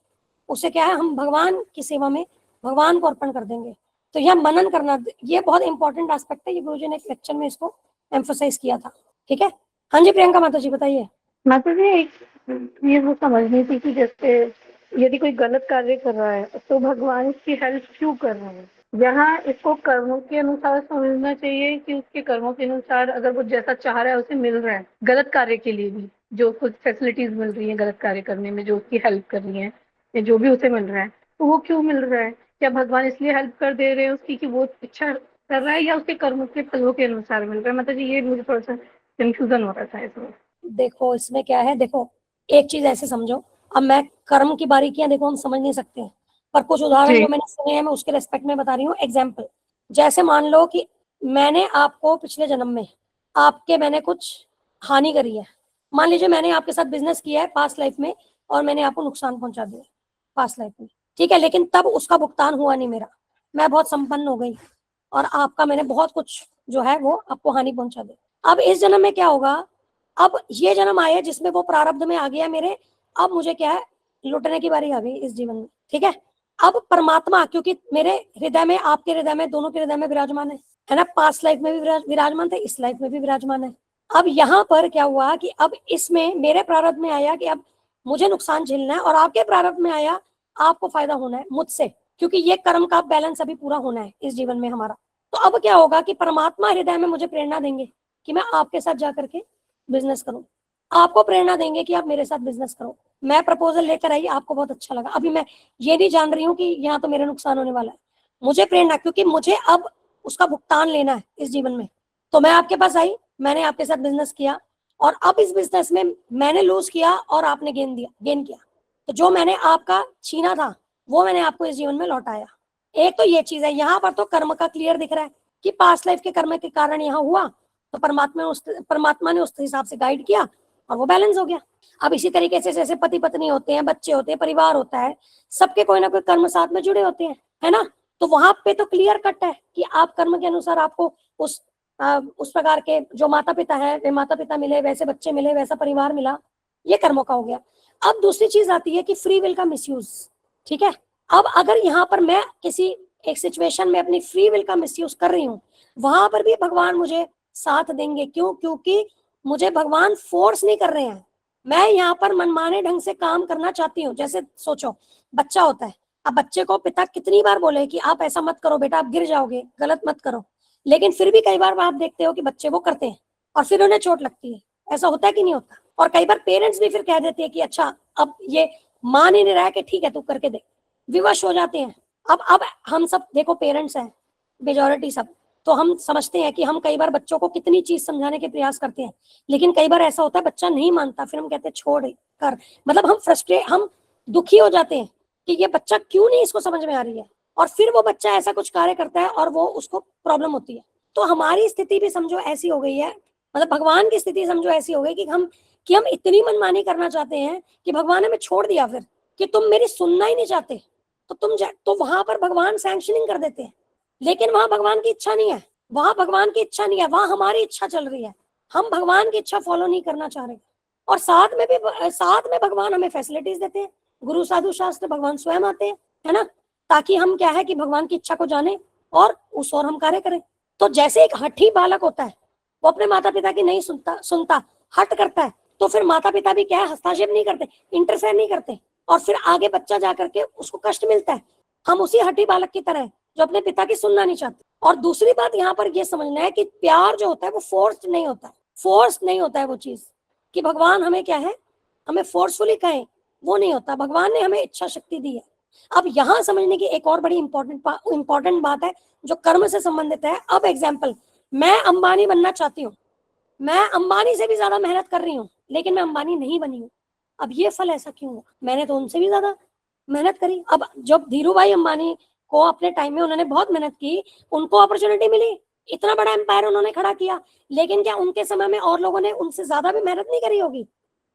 उसे क्या है, हम भगवान की सेवा में भगवान को अर्पण कर देंगे। तो यह मनन करना, ये बहुत इंपॉर्टेंट एस्पेक्ट है, ये गुरुजी ने एक लेक्चर में इसको एम्फोसाइज किया था। ठीक है। हाँ जी प्रियंका माता जी बताइए। माता जी, एक ये वो समझनी थी कि जैसे यदि कोई गलत कार्य कर रहा है तो भगवान की हेल्प क्यों कर रहे हैं। यहाँ इसको कर्मों के अनुसार समझना चाहिए कि उसके कर्मों के अनुसार अगर वो जैसा चाह रहा है उसे मिल रहा है, गलत कार्य के लिए भी जो कुछ फैसिलिटीज मिल रही है गलत कार्य करने में, जो उसकी हेल्प कर रही है या जो भी उसे मिल रहा है, तो वो क्यों मिल रहा है। क्या भगवान इसलिए हेल्प कर दे रहे हैं उसकी कि वो इच्छा कर रहा है या उसके कर्मों के फलों के अनुसार मिल रहा है? मतलब ये मुझे थोड़ा सा कंफ्यूजन हो रहा था इसमें। देखो इसमें क्या है, देखो एक चीज ऐसे समझो, अब मैं कर्म की बारीकियां देखो हम समझ नहीं सकते हैं, पर कुछ उदाहरण जी जो मैंने सुने हैं मैं उसके रेस्पेक्ट में बता रही हूँ। एग्जाम्पल, जैसे मान लो कि मैंने आपको पिछले जन्म में आपके मैंने कुछ हानि करी है। मान लीजिए मैंने आपके साथ बिजनेस किया है पास्ट लाइफ में और मैंने आपको नुकसान पहुंचा दिया पास्ट लाइफ में, ठीक है, लेकिन तब उसका भुगतान हुआ नहीं मेरा, मैं बहुत संपन्न हो गई और आपका मैंने बहुत कुछ जो है वो आपको हानि पहुंचा दी। अब इस जन्म में क्या होगा, अब ये जन्म आया जिसमें वो प्रारब्ध में आ गया मेरे, अब मुझे क्या है लुटने की बारी आ गई इस जीवन में, ठीक है। अब परमात्मा क्योंकि मेरे हृदय में आपके हृदय में दोनों के हृदय में विराजमान है ना, पास्ट लाइफ में भी विराजमान थे, इस लाइफ में भी विराजमान है। अब यहाँ पर क्या हुआ कि अब इसमें मेरे प्रारब्ध में आया कि अब मुझे नुकसान झेलना है और आपके प्रारब्ध में आया आपको फायदा होना है मुझसे, क्योंकि ये कर्म का बैलेंस अभी पूरा होना है इस जीवन में हमारा। तो अब क्या होगा कि परमात्मा हृदय में मुझे प्रेरणा देंगे कि मैं आपके साथ जाकर के बिजनेस करूं, आपको प्रेरणा देंगे कि आप मेरे साथ बिजनेस करो। मैं प्रपोजल लेकर आई, आपको बहुत अच्छा लगा, अभी मैं ये नहीं जान रही हूँ कि यहाँ तो मेरा नुकसान होने वाला है, मुझे प्रेरणा क्योंकि मुझे अब उसका भुगतान लेना है इस जीवन में, तो मैं आपके पास आई, मैंने आपके साथ बिजनेस किया और अब इस बिजनेस में मैंने लूज किया और आपने गेन किया, तो जो मैंने आपका छीना था वो मैंने आपको इस जीवन में लौटाया। एक तो ये चीज है, यहाँ पर तो कर्म का क्लियर दिख रहा है कि पास्ट लाइफ के कर्म के कारण यहाँ हुआ, तो परमात्मा ने उस हिसाब से गाइड किया और वो बैलेंस हो गया। अब इसी तरीके से जैसे पति पत्नी होते हैं, बच्चे होते हैं, परिवार होता है, सबके कोई ना कोई कर्म साथ में जुड़े होते हैं, है ना। तो वहां पे तो क्लियर कट है कि आप कर्म के अनुसार आपको उस प्रकार के जो माता पिता है वे माता पिता मिले, वैसे बच्चे मिले, वैसा परिवार मिला, ये कर्मों का हो गया। अब दूसरी चीज आती है कि फ्री विल का मिसयूज, ठीक है। अब अगर यहाँ पर मैं किसी एक सिचुएशन में अपनी फ्री विल का मिसयूज कर रही हूँ, वहां पर भी भगवान मुझे साथ देंगे। क्यों? क्योंकि मुझे भगवान फोर्स नहीं कर रहे हैं, मैं यहाँ पर मनमाने ढंग से काम करना चाहती हूँ। जैसे सोचो बच्चा होता है, अब बच्चे को पिता कितनी बार बोले कि आप ऐसा मत करो बेटा, आप गिर जाओगे, गलत मत करो, लेकिन फिर भी कई बार आप देखते हो कि बच्चे वो करते हैं और फिर उन्हें चोट लगती है। ऐसा होता है कि नहीं होता? और कई बार पेरेंट्स भी फिर कह देते हैं कि अच्छा अब ये मान ही नहीं रहा है कि ठीक है तू करके दे, विवश हो जाते हैं। अब हम सब देखो पेरेंट्स हैं मेजोरिटी सब, तो हम समझते हैं कि हम कई बार बच्चों को कितनी चीज समझाने के प्रयास करते हैं, लेकिन कई बार ऐसा होता है बच्चा नहीं मानता, फिर हम कहते हैं छोड़ कर, मतलब हम दुखी हो जाते हैं कि ये बच्चा क्यों नहीं इसको समझ में आ रही है, और फिर वो बच्चा ऐसा कुछ कार्य करता है और वो उसको प्रॉब्लम होती है। तो हमारी स्थिति भी समझो ऐसी हो गई है, मतलब भगवान की स्थिति समझो ऐसी हो गई कि हम इतनी मनमानी करना चाहते हैं कि भगवान ने हमें छोड़ दिया फिर कि तुम मेरी सुनना ही नहीं चाहते, तो वहां पर भगवान सैंक्शनिंग कर देते हैं, लेकिन वहां भगवान की इच्छा नहीं है, वहां भगवान की इच्छा नहीं है, वहां हमारी इच्छा चल रही है, हम भगवान की इच्छा फॉलो नहीं करना चाह रहे। और साथ में भगवान हमें फैसिलिटीज देते हैं, गुरु साधु शास्त्र भगवान स्वयं आते हैं, है ना, ताकि हम क्या है कि भगवान की इच्छा को जाने और उस और हम कार्य करें। तो जैसे एक हठी बालक होता है, वो अपने माता पिता की नहीं सुनता हट करता है, तो फिर माता पिता भी क्या है हस्तक्षेप नहीं करते, इंटरफेयर नहीं करते, और फिर आगे बच्चा जाकर के उसको कष्ट मिलता है। हम उसी हठी बालक की तरह जो अपने पिता की सुनना नहीं चाहते। और दूसरी बात यहाँ पर यह समझना है कि प्यार जो होता है वो फोर्स नहीं होता है वो चीज कि भगवान हमें क्या है हमें फोर्सफुली कहें, वो नहीं होता, भगवान ने हमें इच्छा शक्ति दी है। अब यहाँ समझने की एक और बड़ी इंपॉर्टेंट बात है जो कर्म से संबंधित है। अब एग्जाम्पल, मैं अंबानी बनना चाहती हूँ, मैं अंबानी से भी ज्यादा मेहनत कर रही हूँ, लेकिन मैं अंबानी नहीं बनी हूँ। अब ये फल ऐसा क्यों हुआ? मैंने तो उनसे भी ज्यादा मेहनत करी। अब जब धीरू भाई अंबानी को अपने टाइम में उन्होंने बहुत मेहनत की, उनको अपॉर्चुनिटी मिली, इतना बड़ा एम्पायर उन्होंने खड़ा किया, लेकिन क्या उनके समय में और लोगों ने उनसे ज्यादा भी मेहनत नहीं करी होगी?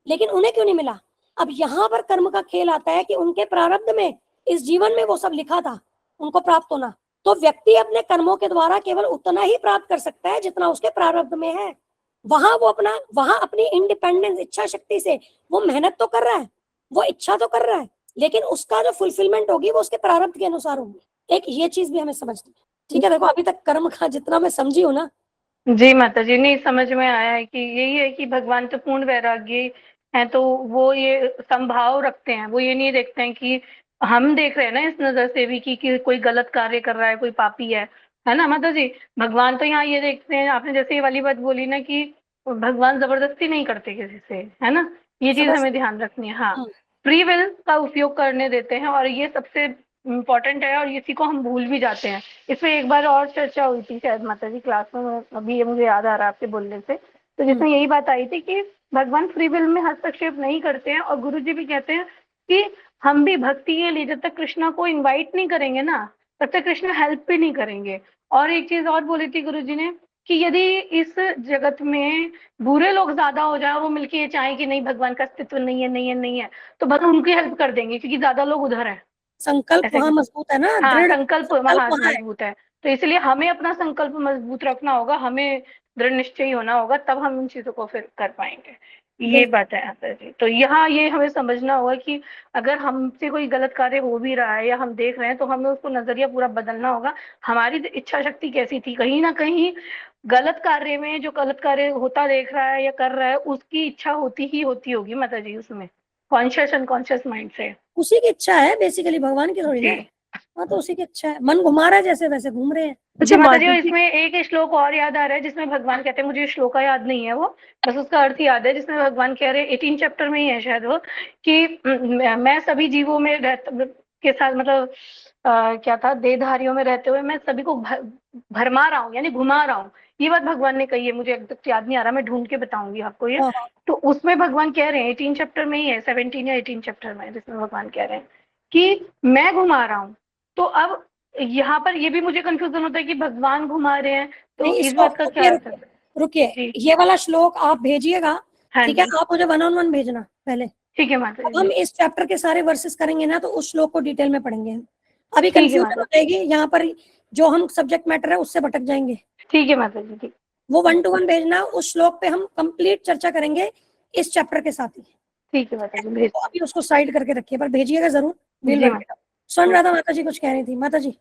लेकिन उन्हें क्यों नहीं मिला? अब यहाँ पर कर्म का खेल आता है कि उनके प्रारब्ध में इस जीवन में वो सब लिखा था उनको प्राप्त होना, तो व्यक्ति अपने कर्मों के द्वारा केवल उतना ही प्राप्त कर सकता है जितना उसके प्रारब्ध में है। वहां अपनी इंडिपेंडेंस इच्छा शक्ति से वो मेहनत तो कर रहा है, वो इच्छा तो कर रहा है, लेकिन उसका जो फुलफिलमेंट होगी वो उसके प्रारब्ध के अनुसार होगी। एक ये चीज भी हमें समझनी है, ठीक है। देखो अभी तक कर्म का जितना मैं समझी हूँ ना। जी माता जी, नहीं समझ में आया है कि यही है कि भगवान तो पूर्ण वैराग्य है, तो वो ये संभाव रखते हैं, वो ये नहीं देखते हैं कि हम देख रहे हैं ना इस नजर से भी कि कोई गलत कार्य कर रहा है, कोई पापी है ना माता जी। भगवान तो यहाँ ये देखते हैं, आपने जैसे ये वाली बात बोली ना कि भगवान जबरदस्ती नहीं करते किसी से, है ना, ये चीज समझ हमें ध्यान रखनी है। हाँ, हाँ, फ्री विल का उपयोग करने देते हैं, और ये सबसे इम्पोर्टेंट है और इसी को हम भूल भी जाते हैं। इसमें एक बार और चर्चा हुई थी शायद माता जी क्लास में, अभी ये मुझे याद आ रहा है आपके बोलने से, तो जिसमें यही बात आई थी कि भगवान फ्री विल में हस्तक्षेप नहीं करते हैं, और गुरु जी भी कहते हैं कि हम भी भक्ति के लिए जब तक कृष्णा को इनवाइट नहीं करेंगे ना, तब तक कृष्णा हेल्प भी नहीं करेंगे। और एक चीज और बोली थी गुरु जी ने कि यदि इस जगत में बुरे लोग ज्यादा हो जाए, वो मिलके ये चाहे कि नहीं भगवान का अस्तित्व नहीं है, नहीं है, नहीं है, तो भगवान उनकी हेल्प कर देंगे क्योंकि ज्यादा लोग उधर हैं। संकल्प ऐसे वहां मजबूत है ना, हाँ, दृढ़ संकल्प संकल्प हाँ वहां है। मजबूत है। तो इसलिए हमें अपना संकल्प मजबूत रखना होगा, हमें दृढ़ निश्चयी होना होगा, तब हम इन चीजों को फिर कर पाएंगे। ये बिल्कुल बात है आशा जी। तो यहाँ ये हमें समझना होगा कि अगर हमसे कोई गलत कार्य हो भी रहा है या हम देख रहे हैं, तो हमें उसको नजरिया पूरा बदलना होगा। हमारी इच्छा शक्ति कैसी थी, कहीं ना कहीं गलत कार्य में जो गलत कार्य होता देख रहा है या कर रहा है, उसकी इच्छा होती ही होती होगी माता जी उसमें, कॉन्शियस अनकॉन्शियस माइंड से। उसी की इच्छा है बेसिकली, भगवान की थोड़ी ना जी है। हाँ, तो उसी की इच्छा है, मन घुमा रहा है जैसे वैसे घूम रहे हैं। जी अच्छा माता जी, माता और जी, इसमें एक श्लोक और याद आ रहा है जिसमें भगवान कहते हैं, मुझे श्लोक का याद नहीं है वो, बस उसका अर्थ याद है, जिसमें भगवान कह रहे हैं 18 चैप्टर में ही है शायद वो, कि मैं सभी जीवों में के साथ मतलब क्या था, देहधारियों में रहते हुए मैं सभी को भरमा रहा हूँ, यानी घुमा रहा हूँ। ये बात भगवान ने कही है, मुझे एकदम याद नहीं आ रहा, मैं ढूंढ के बताऊंगी आपको ये। हाँ हाँ, तो उसमें भगवान कह रहे हैं 18 चैप्टर में ही है, 17 या 18 चैप्टर में, जिसमें भगवान कह रहे हैं कि मैं घुमा रहा हूँ। तो अब यहाँ पर ये भी मुझे कंफ्यूजन होता है कि भगवान घुमा रहे हैं, तो नहीं इस इसको बात का क्या रुकिए अर्थ है? रुकिए रुकिए, जी ये वाला श्लोक आप भेजिएगा। हाँ ठीक है, जी, आप मुझे 1 on 1 भेजना पहले। ठीक है माता अब जी। हम इस चैप्टर के सारे वर्सेस करेंगे ना, तो उस श्लोक को डिटेल में पढ़ेंगे हम। अभी ठीक है कंफ्यूजन माता हो जाएगी यहाँ पर, जो हम सब्जेक्ट मैटर है उससे भटक जाएंगे। ठीक है माता जी, ठीक। वो 1 to 1 भेजना, उस श्लोक पे हम कंप्लीट चर्चा करेंगे इस चैप्टर के साथ ही। ठीक है माता जी, भेज। तो अभी उसको साइड करके रखिए, पर भेजिएगा जरूर। विल जी वर्क इट आउट। सुन माता। रहा था माता जी कुछ कह रही थी माता जी।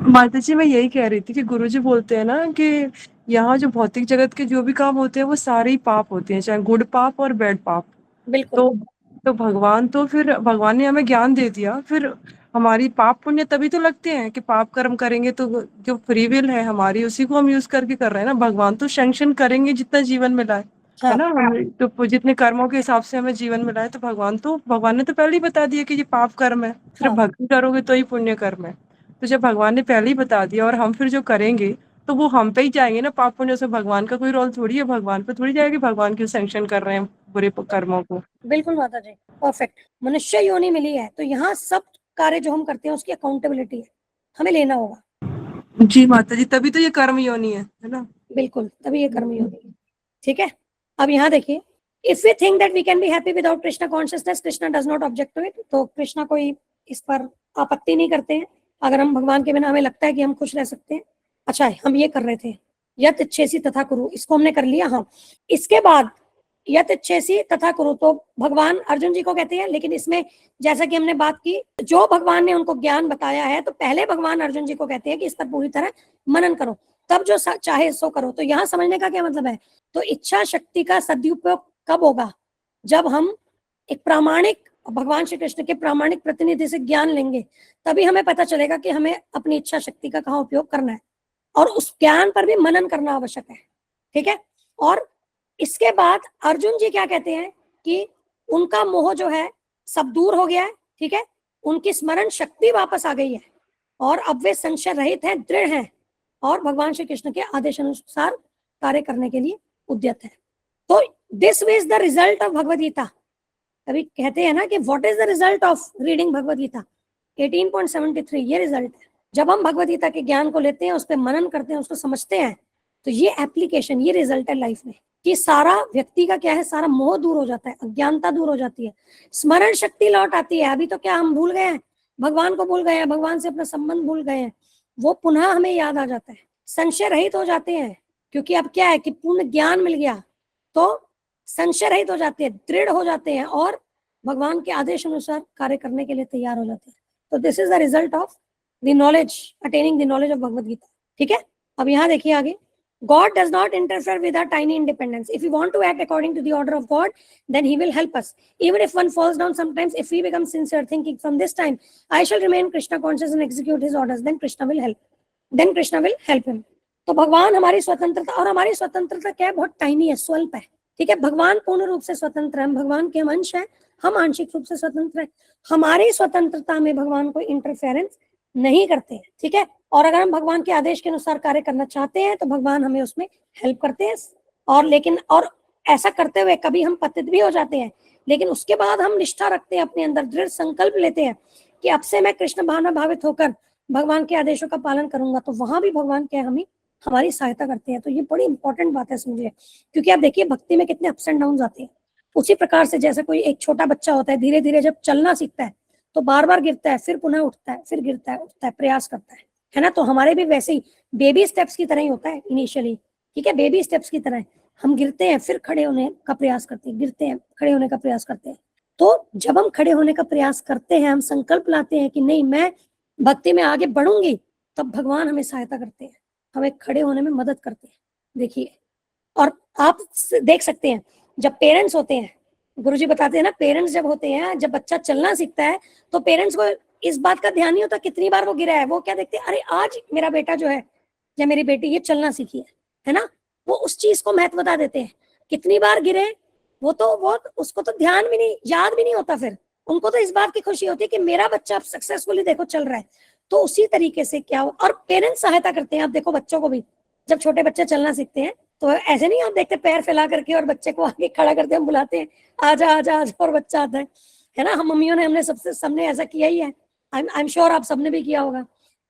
माता जी मैं यही कह रही थी कि गुरुजी बोलते हैं ना कि यहाँ जो भौतिक जगत के जो भी काम होते हैं वो सारे ही पाप होते हैं, चाहे गुड पाप और बैड पाप। बिल्कुल तो भगवान तो फिर भगवान ने हमें ज्ञान दे दिया, फिर हमारी पाप पुण्य तभी तो लगते हैं कि पाप कर्म करेंगे तो जो फ्री विल है हमारी उसी को हम यूज करके कर रहे हैं ना। भगवान तो सैंक्शन करेंगे जितना जीवन मिला है हाँ ना, हम तो जितने कर्मों के हिसाब से हमें जीवन मिला है, तो भगवान ने तो पहले ही बता दिया कि ये पाप कर्म है, सिर्फ हाँ भक्ति करोगे तो ही पुण्य कर्म है। तो जब भगवान ने पहले ही बता दिया और हम फिर जो करेंगे तो वो हम पे ही जाएंगे ना पाप पुण्य से। भगवान का कोई रोल थोड़ी है, भगवान पे थोड़ी जाएगी, भगवान क्यों सैंक्शन कर रहे हैं बुरे कर्मों को। बिल्कुल माता जी, परफेक्ट। मनुष्य योनि मिली है तो यहाँ सब कार्य जो हम करते हैं उसकी अकाउंटेबिलिटी है, हमें लेना होगा। जी माता जी, तभी तो ये कर्म योनि है ना। बिल्कुल, तभी ये कर्म योनि है। ठीक है, अब यहाँ देखिए, if we think that we can be happy without Krishna consciousness, Krishna does not object to it. तो कृष्णा कोई इस पर आपत्ति नहीं करते हैं। अगर हम भगवान के बिना हमें लगता है कि हम खुश रह सकते हैं। अच्छा, हम ये कर रहे थे यत इच्छेसी तथा कुरु, इसको हमने कर लिया। हाँ, इसके बाद यत इच्छेसी तथा कुरु, तो भगवान अर्जुन जी को कहते हैं, लेकिन इसमें जैसा कि हमने बात की, जो भगवान ने उनको ज्ञान बताया है, तो पहले भगवान अर्जुन जी को कहते हैं कि इस पर पूरी तरह मनन करो, तब जो चाहे सो करो। तो यहाँ समझने का क्या मतलब है, तो इच्छा शक्ति का सदुपयोग कब होगा, जब हम एक प्रामाणिक भगवान श्री कृष्ण के प्रामाणिक प्रतिनिधि से ज्ञान लेंगे, तभी हमें पता चलेगा कि हमें अपनी इच्छा शक्ति का कहाँ उपयोग करना है, और उस ज्ञान पर भी मनन करना आवश्यक है। ठीक है, और इसके बाद अर्जुन जी क्या कहते हैं कि उनका मोह जो है सब दूर हो गया है। ठीक है, उनकी स्मरण शक्ति वापस आ गई है, और अब वे संशय रहित हैं, दृढ़ हैं, और भगवान श्री कृष्ण के आदेश अनुसार कार्य करने के लिए उद्यत है। तो this is the result of Bhagavad Gita. कभी कहते हैं ना कि what is the result of reading Bhagavad Gita, 18.73 ये रिजल्ट है। जब हम भगवद गीता के ज्ञान को लेते हैं, उस पर मनन करते हैं, उसको समझते हैं, तो ये एप्लीकेशन, ये रिजल्ट है लाइफ में, कि सारा व्यक्ति का क्या है, सारा मोह दूर हो जाता है, अज्ञानता दूर हो जाती है, स्मरण शक्ति लौट आती है। अभी तो क्या हम भूल गए हैं, भगवान को भूल गए हैं, भगवान से अपना संबंध भूल गए हैं, वो पुनः हमें याद आ जाता है। संशय रहित हो जाते हैं, क्योंकि अब क्या है कि पूर्ण ज्ञान मिल गया, तो संशय रहित हो जाते हैं, दृढ़ हो जाते हैं, और भगवान के आदेश अनुसार कार्य करने के लिए तैयार हो जाते हैं। तो this is the result of the knowledge, attaining the knowledge of Bhagavad Gita. ठीक है, अब यहाँ देखिए आगे, God does not interfere with our tiny independence. If we want to act according to the order of God, then He will help us. Even if one falls down sometimes, if we become sincere, thinking from this time, I shall remain Krishna conscious and execute His orders, then Krishna will help. Then Krishna will help him. तो भगवान हमारी स्वतंत्रता, और हमारी स्वतंत्रता क्या है, बहुत टाइनी है, स्वल्प है। ठीक है, भगवान पूर्ण रूप से स्वतंत्र है, भगवान के हम अंश है, हम आंशिक रूप से स्वतंत्र हैं, हमारी स्वतंत्रता में भगवान कोई इंटरफेरेंस नहीं करते हैं, ठीक है। और अगर हम भगवान के आदेश के अनुसार कार्य करना चाहते हैं तो भगवान हमें उसमें हेल्प करते हैं। और ऐसा करते हुए कभी हम पतित भी हो जाते हैं, लेकिन उसके बाद हम निष्ठा रखते हैं अपने अंदर, दृढ़ संकल्प लेते हैं कि अब से मैं कृष्ण भावना भावित होकर भगवान के आदेशों का पालन करूंगा, तो वहां भी भगवान क्या हमें हमारी सहायता करते हैं। तो ये बड़ी इंपॉर्टेंट बात है समझिए, क्योंकि आप देखिए भक्ति में कितने अप्स एंड डाउन आते हैं। उसी प्रकार से जैसे कोई एक छोटा बच्चा होता है, धीरे धीरे जब चलना सीखता है तो बार बार गिरता है, फिर पुनः उठता है, फिर गिरता है, उठता है, प्रयास करता है ना। तो हमारे भी वैसे ही बेबी स्टेप्स की तरह ही होता है इनिशियली, ठीक है, बेबी स्टेप्स की तरह हम गिरते हैं, फिर खड़े होने का प्रयास करते हैं, गिरते हैं, खड़े होने का प्रयास करते हैं। तो जब हम खड़े होने का प्रयास करते हैं, हम संकल्प लाते हैं कि नहीं मैं भक्ति में आगे बढ़ूंगी, तब भगवान हमें सहायता करते हैं, हमें खड़े होने में मदद करते हैं। देखिए, और आप देख सकते हैं जब पेरेंट्स होते हैं, गुरुजी बताते हैं ना, पेरेंट्स जब होते हैं, जब बच्चा चलना सीखता है तो पेरेंट्स को इस बात का ध्यान नहीं होता कितनी बार वो गिरा है। वो क्या देखते हैं, अरे आज मेरा बेटा जो है या मेरी बेटी ये चलना सीखी है ना, वो उस चीज को महत्वता देते हैं। कितनी बार गिरे वो उसको तो ध्यान भी नहीं, याद भी नहीं होता। फिर उनको तो इस बात की खुशी होती है कि मेरा बच्चा अब सक्सेसफुली देखो चल रहा है। तो उसी तरीके से क्या हो, और पेरेंट्स सहायता करते हैं। आप देखो बच्चों को भी, जब छोटे बच्चे चलना सीखते हैं तो ऐसे नहीं आप देखते पैर फैला करके और बच्चे को आगे खड़ा करते हैं, हम बुलाते हैं आजा आजा आजा, और बच्चा आता है ना। हम मम्मियों ने, हमने सबने ऐसा किया ही है। आई एम श्योर आप सबने भी किया होगा,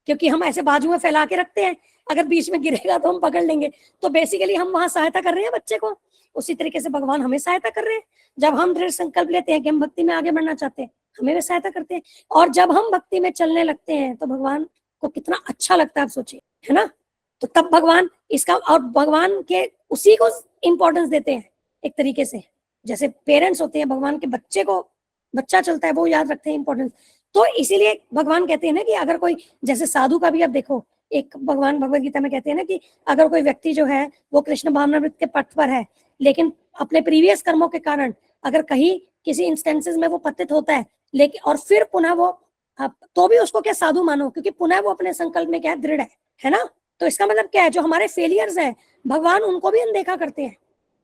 क्योंकि हम ऐसे बाजू में फैला के रखते हैं, अगर बीच में गिरेगा तो हम पकड़ लेंगे। तो बेसिकली हम वहां सहायता कर रहे हैं बच्चे को। उसी तरीके से भगवान हमें सहायता कर रहे हैं। जब हम दृढ़ संकल्प लेते हैं कि हम भक्ति में आगे बढ़ना चाहते हैं, हमें भी सहायता करते हैं। और जब हम भक्ति में चलने लगते हैं तो भगवान को कितना अच्छा लगता है, आप सोचिए, है ना। तो तब भगवान इसका, और भगवान के उसी को इंपॉर्टेंस देते हैं एक तरीके से। जैसे पेरेंट्स होते हैं, भगवान के बच्चे को, बच्चा चलता है वो याद रखते हैं इंपॉर्टेंस। तो इसीलिए भगवान कहते हैं ना कि अगर कोई, जैसे साधु का भी आप देखो, एक भगवान भगवद गीता में कहते हैं ना कि अगर कोई व्यक्ति जो है वो कृष्ण भावनामृत के पथ पर है, लेकिन अपने प्रीवियस कर्मों के कारण अगर कहीं किसी इंस्टेंसेस में वो पतित होता है, लेकिन और फिर पुनः वो, तो भी उसको क्या साधु मानो, क्योंकि पुनः वो अपने संकल्प में क्या दृढ़ है ना। तो इसका मतलब क्या है, जो हमारे फेलियर्स हैं भगवान उनको भी अनदेखा करते हैं।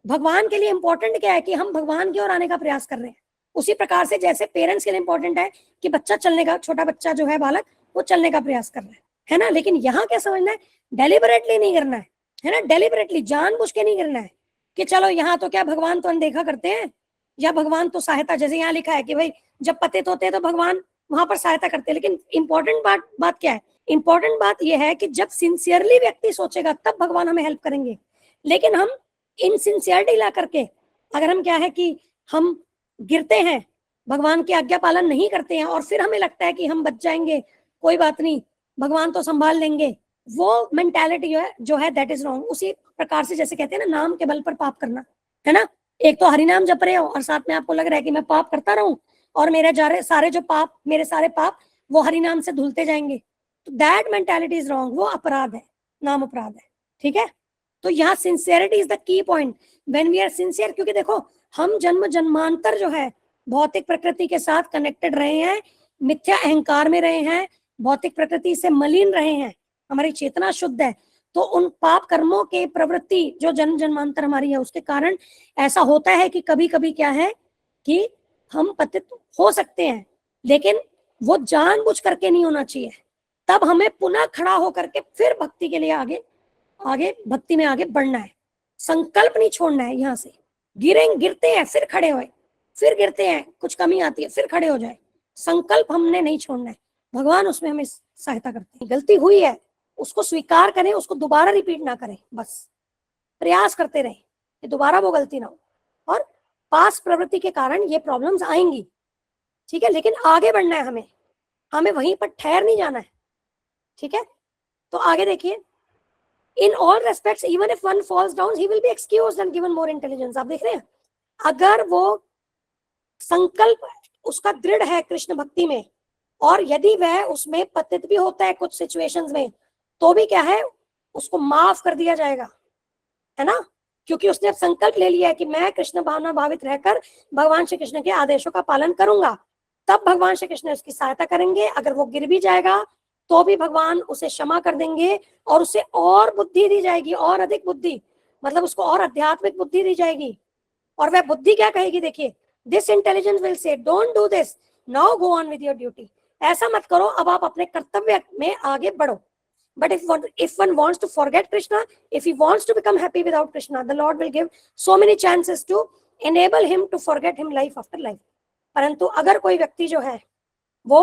भगवान के लिए इंपॉर्टेंट क्या है कि हम भगवान की ओर आने का प्रयास कर रहे हैं। उसी प्रकार से जैसे पेरेंट्स के लिए इंपॉर्टेंट है कि बच्चा चलने का, छोटा बच्चा जो है बालक, वो चलने का प्रयास कर रहा है ना। लेकिन यहाँ क्या समझना है, डेलिबरेटली नहीं करना है ना, डेलिबरेटली जानबूझ के नहीं करना है कि चलो यहाँ तो क्या भगवान तो अनदेखा करते हैं, या भगवान तो सहायता, जैसे यहाँ लिखा है कि भाई जब पतित होते हैं तो भगवान वहां पर सहायता करते हैं। लेकिन इंपॉर्टेंट बात क्या है, इंपॉर्टेंट बात यह है कि जब सिंसियरली व्यक्ति सोचेगा तब भगवान हमें हेल्प करेंगे। लेकिन हम इनसिंसियरिटी ला करके, अगर हम क्या है कि हम गिरते हैं, भगवान की आज्ञा पालन नहीं करते हैं, और फिर हमें लगता है कि हम बच जाएंगे, कोई बात नहीं, भगवान तो संभाल लेंगे, वो मेंटालिटी जो है दैट इज रॉन्ग। उसी प्रकार से जैसे कहते हैं ना, नाम के बल पर पाप करना, है ना। एक तो हरिनाम जप रहे हो और साथ में आपको लग रहा है कि मैं पाप करता रहूं और मेरे सारे पाप वो हरिनाम से धुलते जाएंगे, तो दैट मेंटालिटी इज रॉन्ग, वो अपराध है, नाम अपराध है, ठीक है। तो यहाँ sincerity is the key point, when we are sincere. क्योंकि देखो हम जन्म जन्मांतर जो है भौतिक प्रकृति के साथ कनेक्टेड रहे हैं, मिथ्या अहंकार में रहे हैं, भौतिक प्रकृति से मलिन रहे हैं, हमारी चेतना शुद्ध है। तो उन पाप कर्मों के प्रवृत्ति जो जन्म जन्मांतर हमारी है, उसके कारण ऐसा होता है कि कभी कभी क्या है कि हम पतित हो सकते हैं, लेकिन वो जानबूझ करके नहीं होना चाहिए। तब हमें पुनः खड़ा होकर के फिर भक्ति के लिए आगे भक्ति में आगे बढ़ना है। संकल्प नहीं छोड़ना है। यहाँ से गिरते हैं फिर खड़े होए, फिर गिरते हैं, कुछ कमी आती है फिर खड़े हो जाए, संकल्प हमने नहीं छोड़ना है। भगवान उसमें हमें सहायता करते हैं। गलती हुई है उसको स्वीकार करें, उसको दोबारा रिपीट ना करें, बस प्रयास करते रहें कि दोबारा वो गलती ना हो। और पास प्रवृत्ति के कारण ये प्रॉब्लम्स आएंगी, ठीक है, लेकिन आगे बढ़ना है हमें वहीं पर ठहर नहीं जाना है, ठीक है। तो आगे देखिए, in all respects even if one falls down he will be excused and given more intelligence. आप देख रहे हैं, अगर वो संकल्प उसका दृढ़ है कृष्ण भक्ति में, और यदि वह उसमें पतित भी होता है कुछ सिचुएशंस में, तो भी क्या है, उसको माफ कर दिया जाएगा, है ना। क्योंकि उसने अब संकल्प ले लिया है कि मैं कृष्ण भावना भावित रहकर भगवान श्री कृष्ण के आदेशों का पालन करूंगा, तब भगवान श्री कृष्ण उसकी सहायता करेंगे। अगर वो गिर भी जाएगा तो भी भगवान उसे क्षमा कर देंगे और उसे और बुद्धि दी जाएगी, और अधिक बुद्धि, मतलब उसको और आध्यात्मिक बुद्धि दी जाएगी। और वह बुद्धि क्या कहेगी, देखिए, this intelligence will say don't do this, now go on with your duty. ऐसा मत करो, अब आप अपने कर्तव्य में आगे बढ़ो। But if one wants to forget Krishna, if he wants to become happy without Krishna, the Lord will give so many chances to enable him to forget him life after life. परंतु अगर कोई व्यक्ति जो है वो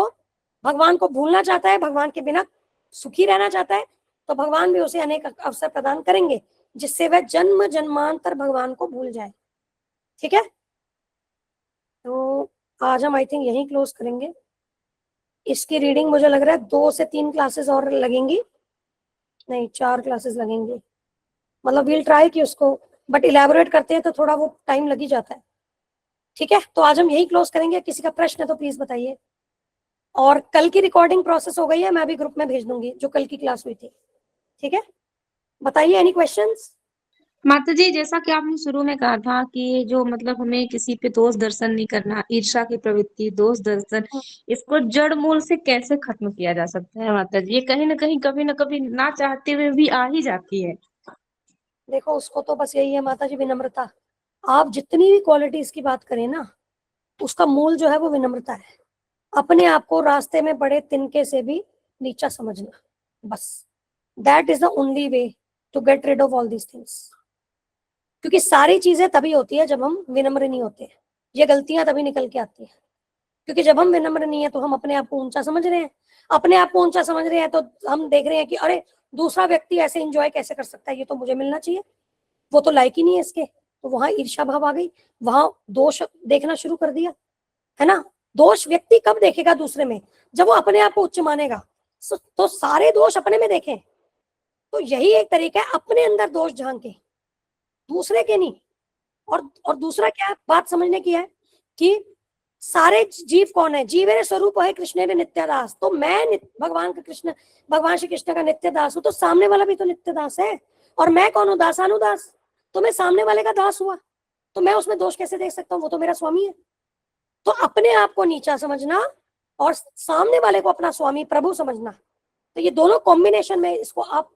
भगवान को भूलना चाहता है, भगवान के बिना सुखी रहना चाहता है, तो भगवान भी उसे अनेक अवसर प्रदान करेंगे जिससे वह जन्म जन्मांतर भगवान को भूल जाए। ठीक है, तो आज हम आई थिंक यहीं क्लोज करेंगे। इसकी रीडिंग मुझे लग रहा है 2 से 3 क्लासेस और लगेंगी, नहीं 4 क्लासेस लगेंगी, मतलब वील ट्राई कि उसको, बट इलेबोरेट करते हैं तो थोड़ा वो टाइम लग ही जाता है। ठीक है, तो आज हम यही क्लोज करेंगे। किसी का प्रश्न है तो प्लीज बताइए। और कल की रिकॉर्डिंग प्रोसेस हो गई है, मैं अभी ग्रुप में भेज दूंगी जो कल की क्लास हुई थी। ठीक है, बताइए, एनी क्वेश्चंस? माता जी, जैसा कि आपने शुरू में कहा था कि जो मतलब हमें किसी पे दोष दर्शन नहीं करना, ईर्ष्या की प्रवृत्ति, दोष दर्शन, इसको जड़ मूल से कैसे खत्म किया जा सकता है माता जी? ये कहीं ना कहीं कभी ना कभी ना चाहते हुए भी आ ही जाती है। देखो, उसको तो बस यही है माता जी, विनम्रता। आप जितनी भी क्वालिटीज की बात करें ना, उसका मूल जो है वो विनम्रता है। अपने आप को रास्ते में बड़े तिनके से भी नीचा समझना, बस that is the only way to get rid of all these things. क्योंकि सारी चीजें तभी होती है जब हम विनम्र नहीं होते। ये गलतियां तभी निकल के आती है, क्योंकि जब हम विनम्र नहीं है तो हम अपने आप को ऊंचा समझ रहे हैं। अपने आप को ऊंचा समझ रहे हैं तो हम देख रहे हैं कि अरे दूसरा व्यक्ति ऐसे एंजॉय कैसे कर सकता है, ये तो मुझे मिलना चाहिए, वो तो लायक ही नहीं है इसके। तो वहां ईर्ष्या भाव आ गई, वहां दोष देखना शुरू कर दिया, है ना। दोष व्यक्ति कब देखेगा दूसरे में? जब वो अपने आप को उच्च मानेगा। तो सारे दोष अपने में देखें, तो यही एक तरीका है, अपने अंदर दोष झांके, दूसरे के नहीं। और दूसरा क्या बात समझने की है कि सारे जीव कौन है? जीवेर स्वरूप है कृष्ण नित्यदास। तो मैं भगवान श्री कृष्ण का नित्य दास हूं, तो सामने वाला भी तो नित्य दास है। और मैं कौन हूं? दासानुदास। तो मैं सामने वाले का दास हुआ, तो मैं उसमें दोष कैसे देख सकता हूँ? वो तो मेरा स्वामी है। तो अपने आप को नीचा समझना और सामने वाले को अपना स्वामी प्रभु समझना, तो ये दोनों कॉम्बिनेशन में इसको आप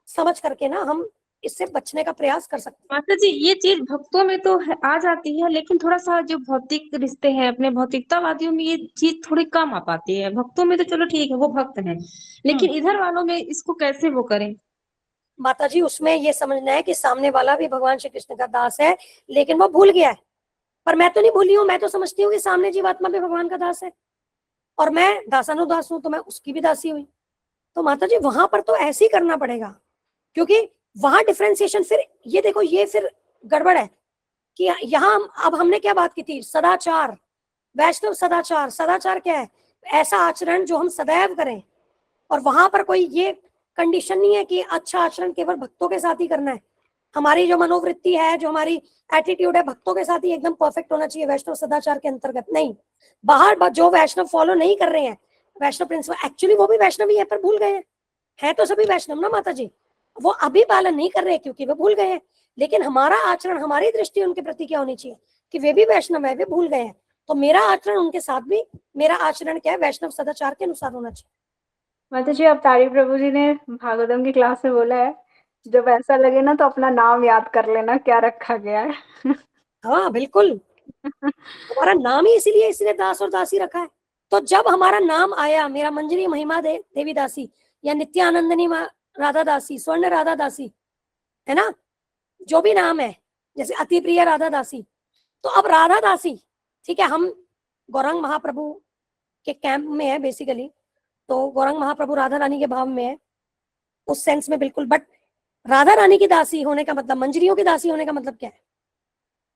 समझ करके ना हम इससे बचने का प्रयास कर सकते हैं। माता जी, ये चीज भक्तों में तो आ जाती है, लेकिन थोड़ा सा जो भौतिक रिश्ते हैं, अपने भौतिकतावादियों में ये चीज थोड़ी कम आ पाती है। भक्तों में तो चलो ठीक है, वो भक्त है, लेकिन इधर वालों में इसको कैसे वो करें? माता जी, उसमें ये समझना है कि सामने वाला भी भगवान श्री कृष्ण का दास है, लेकिन वो भूल गया है। पर मैं तो नहीं भूली हूँ, मैं तो समझती हूँ कि सामने जीवात्मा भी भगवान का दास है और मैं दासानुदास हूँ, तो मैं उसकी भी दासी हुई। तो माता जी वहां पर तो ऐसे ही करना पड़ेगा, क्योंकि वहां डिफरेंशिएशन, फिर ये देखो, ये फिर गड़बड़ है कि यहाँ अब हमने क्या बात की थी? सदाचार, वैष्णव सदाचार। सदाचार क्या है? ऐसा आचरण जो हम सदैव करें। और वहां पर कोई ये कंडीशन नहीं है कि अच्छा आचरण केवल भक्तों के साथ ही करना है। हमारी जो मनोवृत्ति है, जो हमारी एटीट्यूड है, भक्तों के साथ ही एकदम परफेक्ट होना चाहिए वैष्णव सदाचार के अंतर्गत नहीं। बाहर जो वैष्णव फॉलो नहीं कर रहे हैं वैष्णव प्रिंसिपल, एक्चुअली वो भी वैष्णव ही है पर भूल गए हैं। है तो सभी वैष्णव ना माता जी, वो अभी पालन नहीं कर रहे क्योंकि वो भूल गए हैं। लेकिन हमारा आचरण, हमारी दृष्टि उनके प्रति क्या होनी चाहिए कि वे भी वैष्णव है, वे भूल गए हैं, तो मेरा आचरण उनके साथ भी, मेरा आचरण क्या है? वैष्णव सदाचार के अनुसार होना चाहिए। माता जी, अब तारी प्रभु जी ने भागवतम की क्लास में बोला है, जब ऐसा लगे ना तो अपना नाम याद कर लेना क्या रखा गया है। हाँ बिल्कुल, हमारा नाम ही इसीलिए इसलिए दास और दासी रखा है। तो जब हमारा नाम आया, मेरा मंजरी महिमा देवी दासी या नित्यानंदनी राधा दासी, स्वर्ण राधा दासी, है ना, जो भी नाम है, जैसे अति प्रिय राधा दासी, तो अब राधा दासी, ठीक है, हम गौरांग महाप्रभु के कैंप में है बेसिकली, तो गौरांग महाप्रभु राधा रानी के भाव में है उस सेंस में बिल्कुल। बट राधा रानी की दासी होने का मतलब, मंजरियों की दासी होने का मतलब क्या है?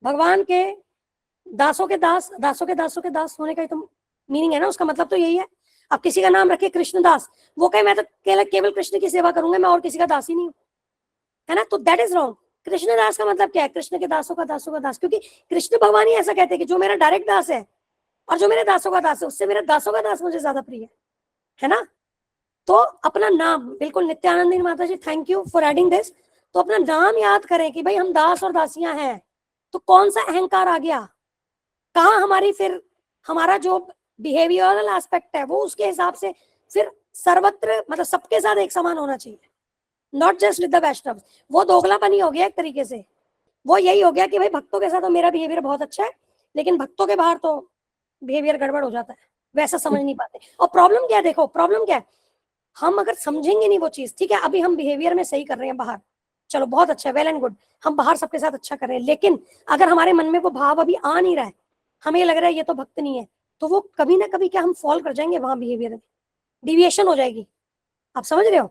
भगवान के दासों के दास, दासों के दासों के दास होने का ही तो मीनिंग है ना, उसका मतलब तो यही है। अब किसी का नाम रखे कृष्णदास, वो कहे मैं तो केवल कृष्ण की सेवा करूंगा, मैं और किसी का दास ही नहीं हूँ, है ना, तो दैट इज रॉन्ग। कृष्णदास का मतलब क्या है? कृष्ण के दासों का दास, क्योंकि कृष्ण भगवान ही ऐसा कहते हैं कि जो मेरा डायरेक्ट दास है और जो मेरे दासों का दास है, उससे मेरे दासों का दास मुझे ज्यादा प्रिय है ना। तो अपना नाम, बिल्कुल नित्यानंदी माता जी, thank you for adding this. तो अपना नाम याद करें कि भाई हम दास और दासियां हैं, तो कौन सा अहंकार आ गया, कहाँ हमारी फिर हमारा जो बिहेवियरल एस्पेक्ट है वो उसके हिसाब से फिर सर्वत्र, मतलब सबके साथ एक समान होना चाहिए, नॉट जस्ट विद द वैष्णव। वो दोगलापनी हो गया एक तरीके से। वो यही हो गया कि भाई भक्तों के साथ तो मेरा बिहेवियर बहुत अच्छा है, लेकिन भक्तों के बाहर तो बिहेवियर गड़बड़ हो जाता है, वैसा समझ नहीं पाते। और प्रॉब्लम क्या है, देखो प्रॉब्लम क्या है, हम अगर समझेंगे नहीं वो चीज, ठीक है अभी हम बिहेवियर में सही कर रहे हैं बाहर, चलो बहुत अच्छा है, वेल एंड गुड, हम बाहर सबके साथ अच्छा कर रहे हैं, लेकिन अगर हमारे मन में वो भाव अभी आ नहीं रहा है, हमें ये लग रहा है ये तो भक्त नहीं है, तो वो कभी ना कभी क्या हम फॉल कर जाएंगे वहां, बिहेवियर में डिविएशन हो जाएगी। आप समझ रहे हो,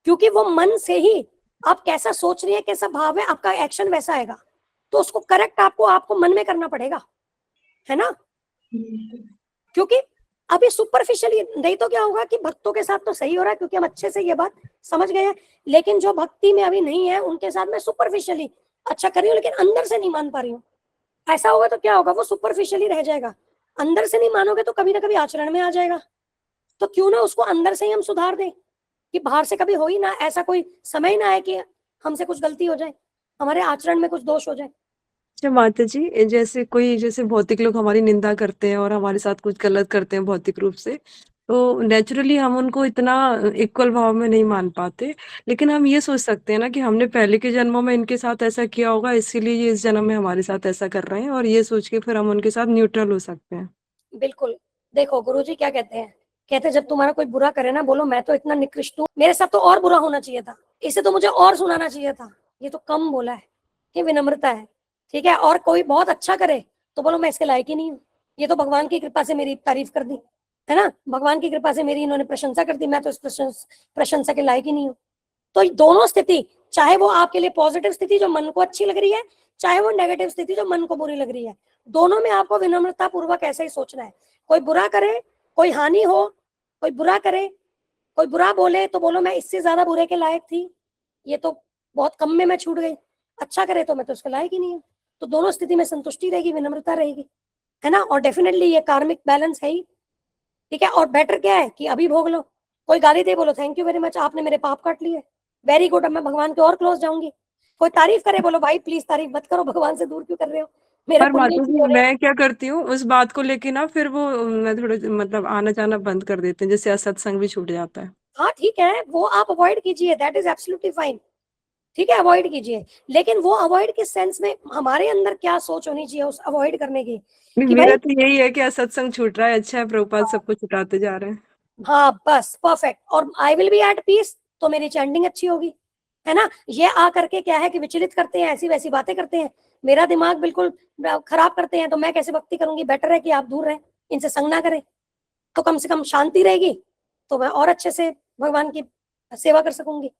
क्योंकि वो मन से ही आप कैसा सोच रही है, कैसा भाव है, आपका एक्शन वैसा आएगा, तो उसको करेक्ट आपको मन में करना पड़ेगा, है ना। क्योंकि अभी सुपरफिशियली नहीं तो क्या होगा कि भक्तों के साथ तो सही हो रहा है, क्योंकि हम अच्छे से ये बात समझ गए हैं, लेकिन जो भक्ति में अभी नहीं है उनके साथ मैं सुपरफिशियली अच्छा कर रही हूँ, लेकिन अंदर से नहीं मान पा रही हूँ। ऐसा होगा तो क्या होगा, वो सुपरफिशियली रह जाएगा, अंदर से नहीं मानोगे तो कभी ना कभी आचरण में आ जाएगा। तो क्यों ना उसको अंदर से ही हम सुधार दें, कि बाहर से कभी हो ही ना, ऐसा कोई समय ना आए कि हमसे कुछ गलती हो जाए, हमारे आचरण में कुछ दोष हो जाए। अच्छा माता जी, जैसे भौतिक लोग हमारी निंदा करते हैं और हमारे साथ कुछ गलत करते हैं भौतिक रूप से, तो नेचुरली हम उनको इतना इक्वल भाव में नहीं मान पाते, लेकिन हम ये सोच सकते हैं ना कि हमने पहले के जन्मों में इनके साथ ऐसा किया होगा, इसीलिए ये इस जन्म में हमारे साथ ऐसा कर रहे हैं, और ये सोच के फिर हम उनके साथ न्यूट्रल हो सकते हैं। बिल्कुल, देखो गुरुजी क्या कहते हैं, कहते जब तुम्हारा कोई बुरा करे ना, बोलो मैं तो इतना निकृष्ट हूँ, मेरे साथ तो और बुरा होना चाहिए था, इसे तो मुझे और सुनाना चाहिए था, ये तो कम बोला है, ये विनम्रता है, ठीक है। और कोई बहुत अच्छा करे तो बोलो मैं इसके लायक ही नहीं हूँ, ये तो भगवान की कृपा से मेरी तारीफ कर दी, है ना, भगवान की कृपा से मेरी इन्होंने प्रशंसा कर दी, मैं तो इस प्रशंसा के लायक ही नहीं हूँ। तो दोनों स्थिति, चाहे वो आपके लिए पॉजिटिव स्थिति जो मन को अच्छी लग रही है, चाहे वो नेगेटिव स्थिति जो मन को बुरी लग रही है, दोनों में आपको विनम्रता पूर्वक ऐसे ही सोचना है। कोई बुरा करे, कोई हानि हो, कोई बुरा करे, कोई बुरा बोले तो बोलो मैं इससे ज्यादा बुरे के लायक थी, ये तो बहुत कम में मैं छूट गई, अच्छा करे तो मैं तो उसके लायक ही नहीं हूँ। तो दोनों स्थिति में संतुष्टि रहेगी, विनम्रता रहेगी, है ना। और डेफिनेटली ये कार्मिक बैलेंस है ही, ठीक है। और बेटर क्या है कि अभी भोग लो, कोई गाली दे बोलो थैंक यू वेरी मच, आपने मेरे पाप काट लिए, वेरी गुड, अब मैं भगवान के और क्लोज जाऊंगी। कोई तारीफ करे बोलो भाई प्लीज तारीफ मत करो, भगवान से दूर क्यों कर रहे हो, मेरे पर पुण्य माता की जी हो रहे हैं। मैं क्या करती हूँ उस बात को लेके ना, फिर वो मैं थोड़ा मतलब आना जाना बंद कर देते हैं, जैसे असत्संग भी छूट जाता है। हाँ ठीक है, वो आप अवॉइड कीजिए, दैट इज एब्सोल्युटली फाइन, ठीक है अवॉइड कीजिए, लेकिन वो अवॉइड किस सेंस में, हमारे अंदर क्या सोच होनी चाहिए उस अवॉइड करने की, कि मेरा भाई तो यही है कि असत्संग छूट रहा है, अच्छा है प्रभुपाद सबको छुटाते जा रहे हैं। हाँ बस परफेक्ट, और I will be at peace, तो मेरी चैंटिंग अच्छी होगी, है ना। ये आ करके क्या है कि विचलित करते हैं, ऐसी वैसी बातें करते हैं, मेरा दिमाग बिल्कुल खराब करते हैं, तो मैं कैसे भक्ति करूंगी, बेटर है कि आप दूर रहें, इनसे संग ना करें, तो कम से कम शांति रहेगी, तो मैं और अच्छे से भगवान की सेवा कर सकूंगी।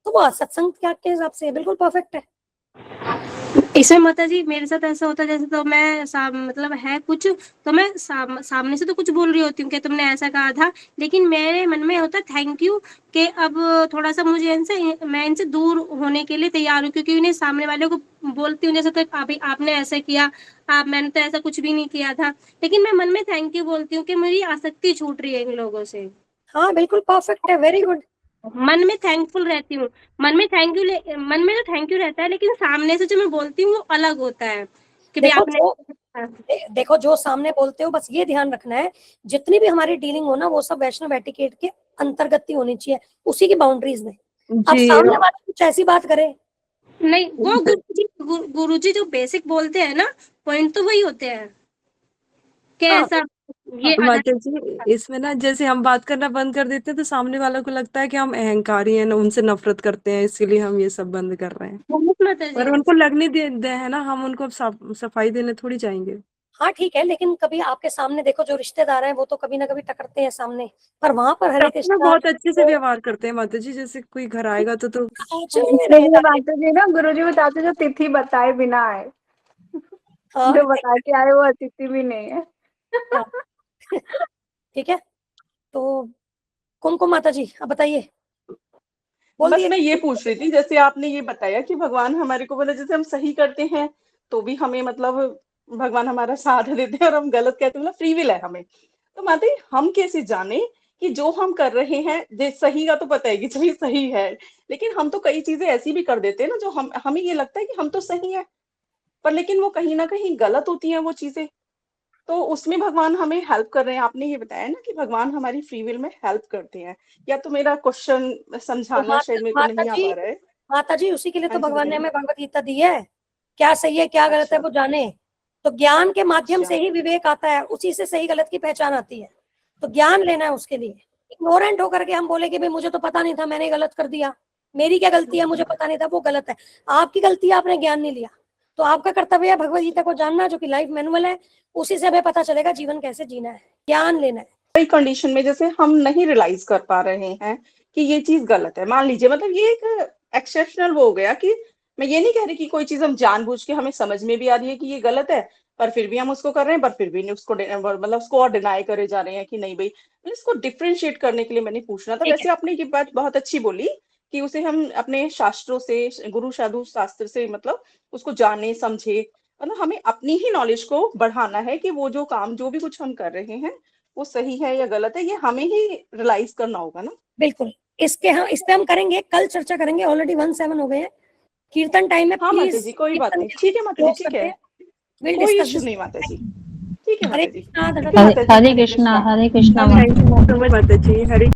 तो वो सत्संग क्या के हिसाब से बिल्कुल परफेक्ट है। इसमें माता जी मेरे साथ ऐसा होता है, जैसे तो मैं मतलब है कुछ, तो मैं सामने से तो कुछ बोल रही होती हूँ कि तुमने ऐसा कहा था, लेकिन मेरे मन में होता थैंक यू, कि अब थोड़ा सा मुझे मैं इनसे दूर होने के लिए तैयार हूँ, क्योंकि इन्हें सामने वाले को बोलती हूँ जैसे तो आपने ऐसा किया, मैंने तो ऐसा कुछ भी नहीं किया था, लेकिन मैं मन में थैंक यू बोलती हूँ कि मेरी आसक्ति छूट रही है इन लोगों से, हाँ बिल्कुल परफेक्ट है, वेरी गुड। मन में थैंकफुल रहती हूँ, मन में तो थैंक यू रहता है, लेकिन सामने से जो मैं बोलती हूँ वो अलग होता है कि भाई देखो जो सामने बोलते हो बस ये ध्यान रखना है, जितनी भी हमारी डीलिंग हो ना वो सब वैष्णव एटिकेट के अंतर्गत ही होनी चाहिए, उसी की बाउंड्रीज में। अब जी सामने वाला कुछ ऐसी बात करे, नहीं, वो गुरुजी जो बेसिक बोलते हैं ना, पॉइंट तो वही होते हैं कि हाँ ऐसा ये माता जी इसमें ना जैसे हम बात करना बंद कर देते हैं तो सामने वालों को लगता है कि हम अहंकारी हैं, उनसे नफरत करते हैं, इसीलिए हम ये सब बंद कर रहे हैं। माता जी। पर उनको लगने दे है ना, हम उनको अब सफाई देने थोड़ी जाएंगे। हाँ ठीक है, लेकिन कभी आपके सामने देखो जो रिश्तेदार हैं वो तो कभी ना कभी टकरते हैं सामने, पर वहां पर हरे तब तो कृष्णा बहुत अच्छे से व्यवहार करते हैं माता जी, जैसे कोई घर आएगा तो एक्चुअली में नहीं, ये रहता है। बातें जी ना गुरुजी बताते जो तिथि बताए बिना आए, हाँ जो बता के आए वो अतिथि भी नहीं है। हाँ ठीक है, तो कुमकुम माता जी अब बताइए, बोल बस दिए। मैं ये पूछ रही थी, जैसे आपने ये बताया कि भगवान हमारे को बोले जैसे हम सही करते हैं तो भी हमें मतलब भगवान हमारा साथ देते हैं, और हम गलत कहते हैं मतलब फ्री विल है हमें। तो माता जी हम कैसे जाने कि जो हम कर रहे हैं सही का तो पता है कि सही सही है, लेकिन हम तो कई चीजें ऐसी भी कर देते हैं ना जो हमें ये लगता है कि हम तो सही है, पर लेकिन वो कहीं ना कहीं गलत होती हैं वो चीजें, तो उसमें भगवान हमें हेल्प कर रहे हैं। आपने ये बताया ना कि भगवान हमारी फ्री विल में हेल्प करते हैं, या तो मेरा क्वेश्चन तो समझाना शायद मेरे को नहीं आ पा रहा है। माता जी उसी के लिए हाँ तो जी भगवान ने बताइए। हमें भगवत गीता दी है, क्या सही है क्या गलत है अच्छा। वो जाने, तो ज्ञान के माध्यम अच्छा। से ही विवेक आता है, उसी से सही गलत की पहचान आती है। तो ज्ञान लेना है उसके लिए। इग्नोरेंट होकर के हम बोले कि भाई मुझे तो पता नहीं था, मैंने गलत कर दिया, मेरी क्या गलती है, मुझे पता नहीं था, वो गलत है। आपकी गलती है, आपने ज्ञान नहीं लिया। तो आपका कर्तव्य है भगवद गीता को जानना, जो कि लाइफ मैनुअल है, उसी से हमें पता चलेगा जीवन कैसे जीना है, ज्ञान लेना है। कई कंडीशन में जैसे हम नहीं रियलाइज कर पा रहे हैं कि ये चीज गलत है, मान लीजिए, मतलब ये एक एक्सेप्शनल वो हो गया कि मैं ये नहीं कह रही कि कोई चीज हम जानबूझ के, हमें समझ में भी आ रही है कि ये गलत है, पर फिर भी हम उसको कर रहे हैं, पर फिर भी नहीं उसको मतलब उसको और डिनाई करे जा रहे हैं कि नहीं भाई। मतलब इसको डिफरेंशिएट करने के लिए मैंने पूछना था। ठीक वैसे आपने ये बात बहुत अच्छी बोली कि उसे हम अपने शास्त्रों से, गुरु साधु शास्त्र से मतलब उसको जाने समझे, मतलब हमें अपनी ही नॉलेज को बढ़ाना है कि वो जो काम, जो भी कुछ हम कर रहे हैं वो सही है या गलत है, ये हमें ही रियलाइज करना होगा ना। बिल्कुल, इस पे हम करेंगे, कल चर्चा करेंगे। ऑलरेडी 17 हो गए हैं, कीर्तन टाइम है। हाँ माता प्लीज जी, कोई बात नहीं, ठीक है माता जी, ठीक है, विल कोई डिस्कस इश्यू दिस। नहीं माता जी, ठीक है हरे माता जी, कृष्णा, ठीक है माता जी, Hare Krishna, Hare Krishna. Thank you so much माता जी। हरे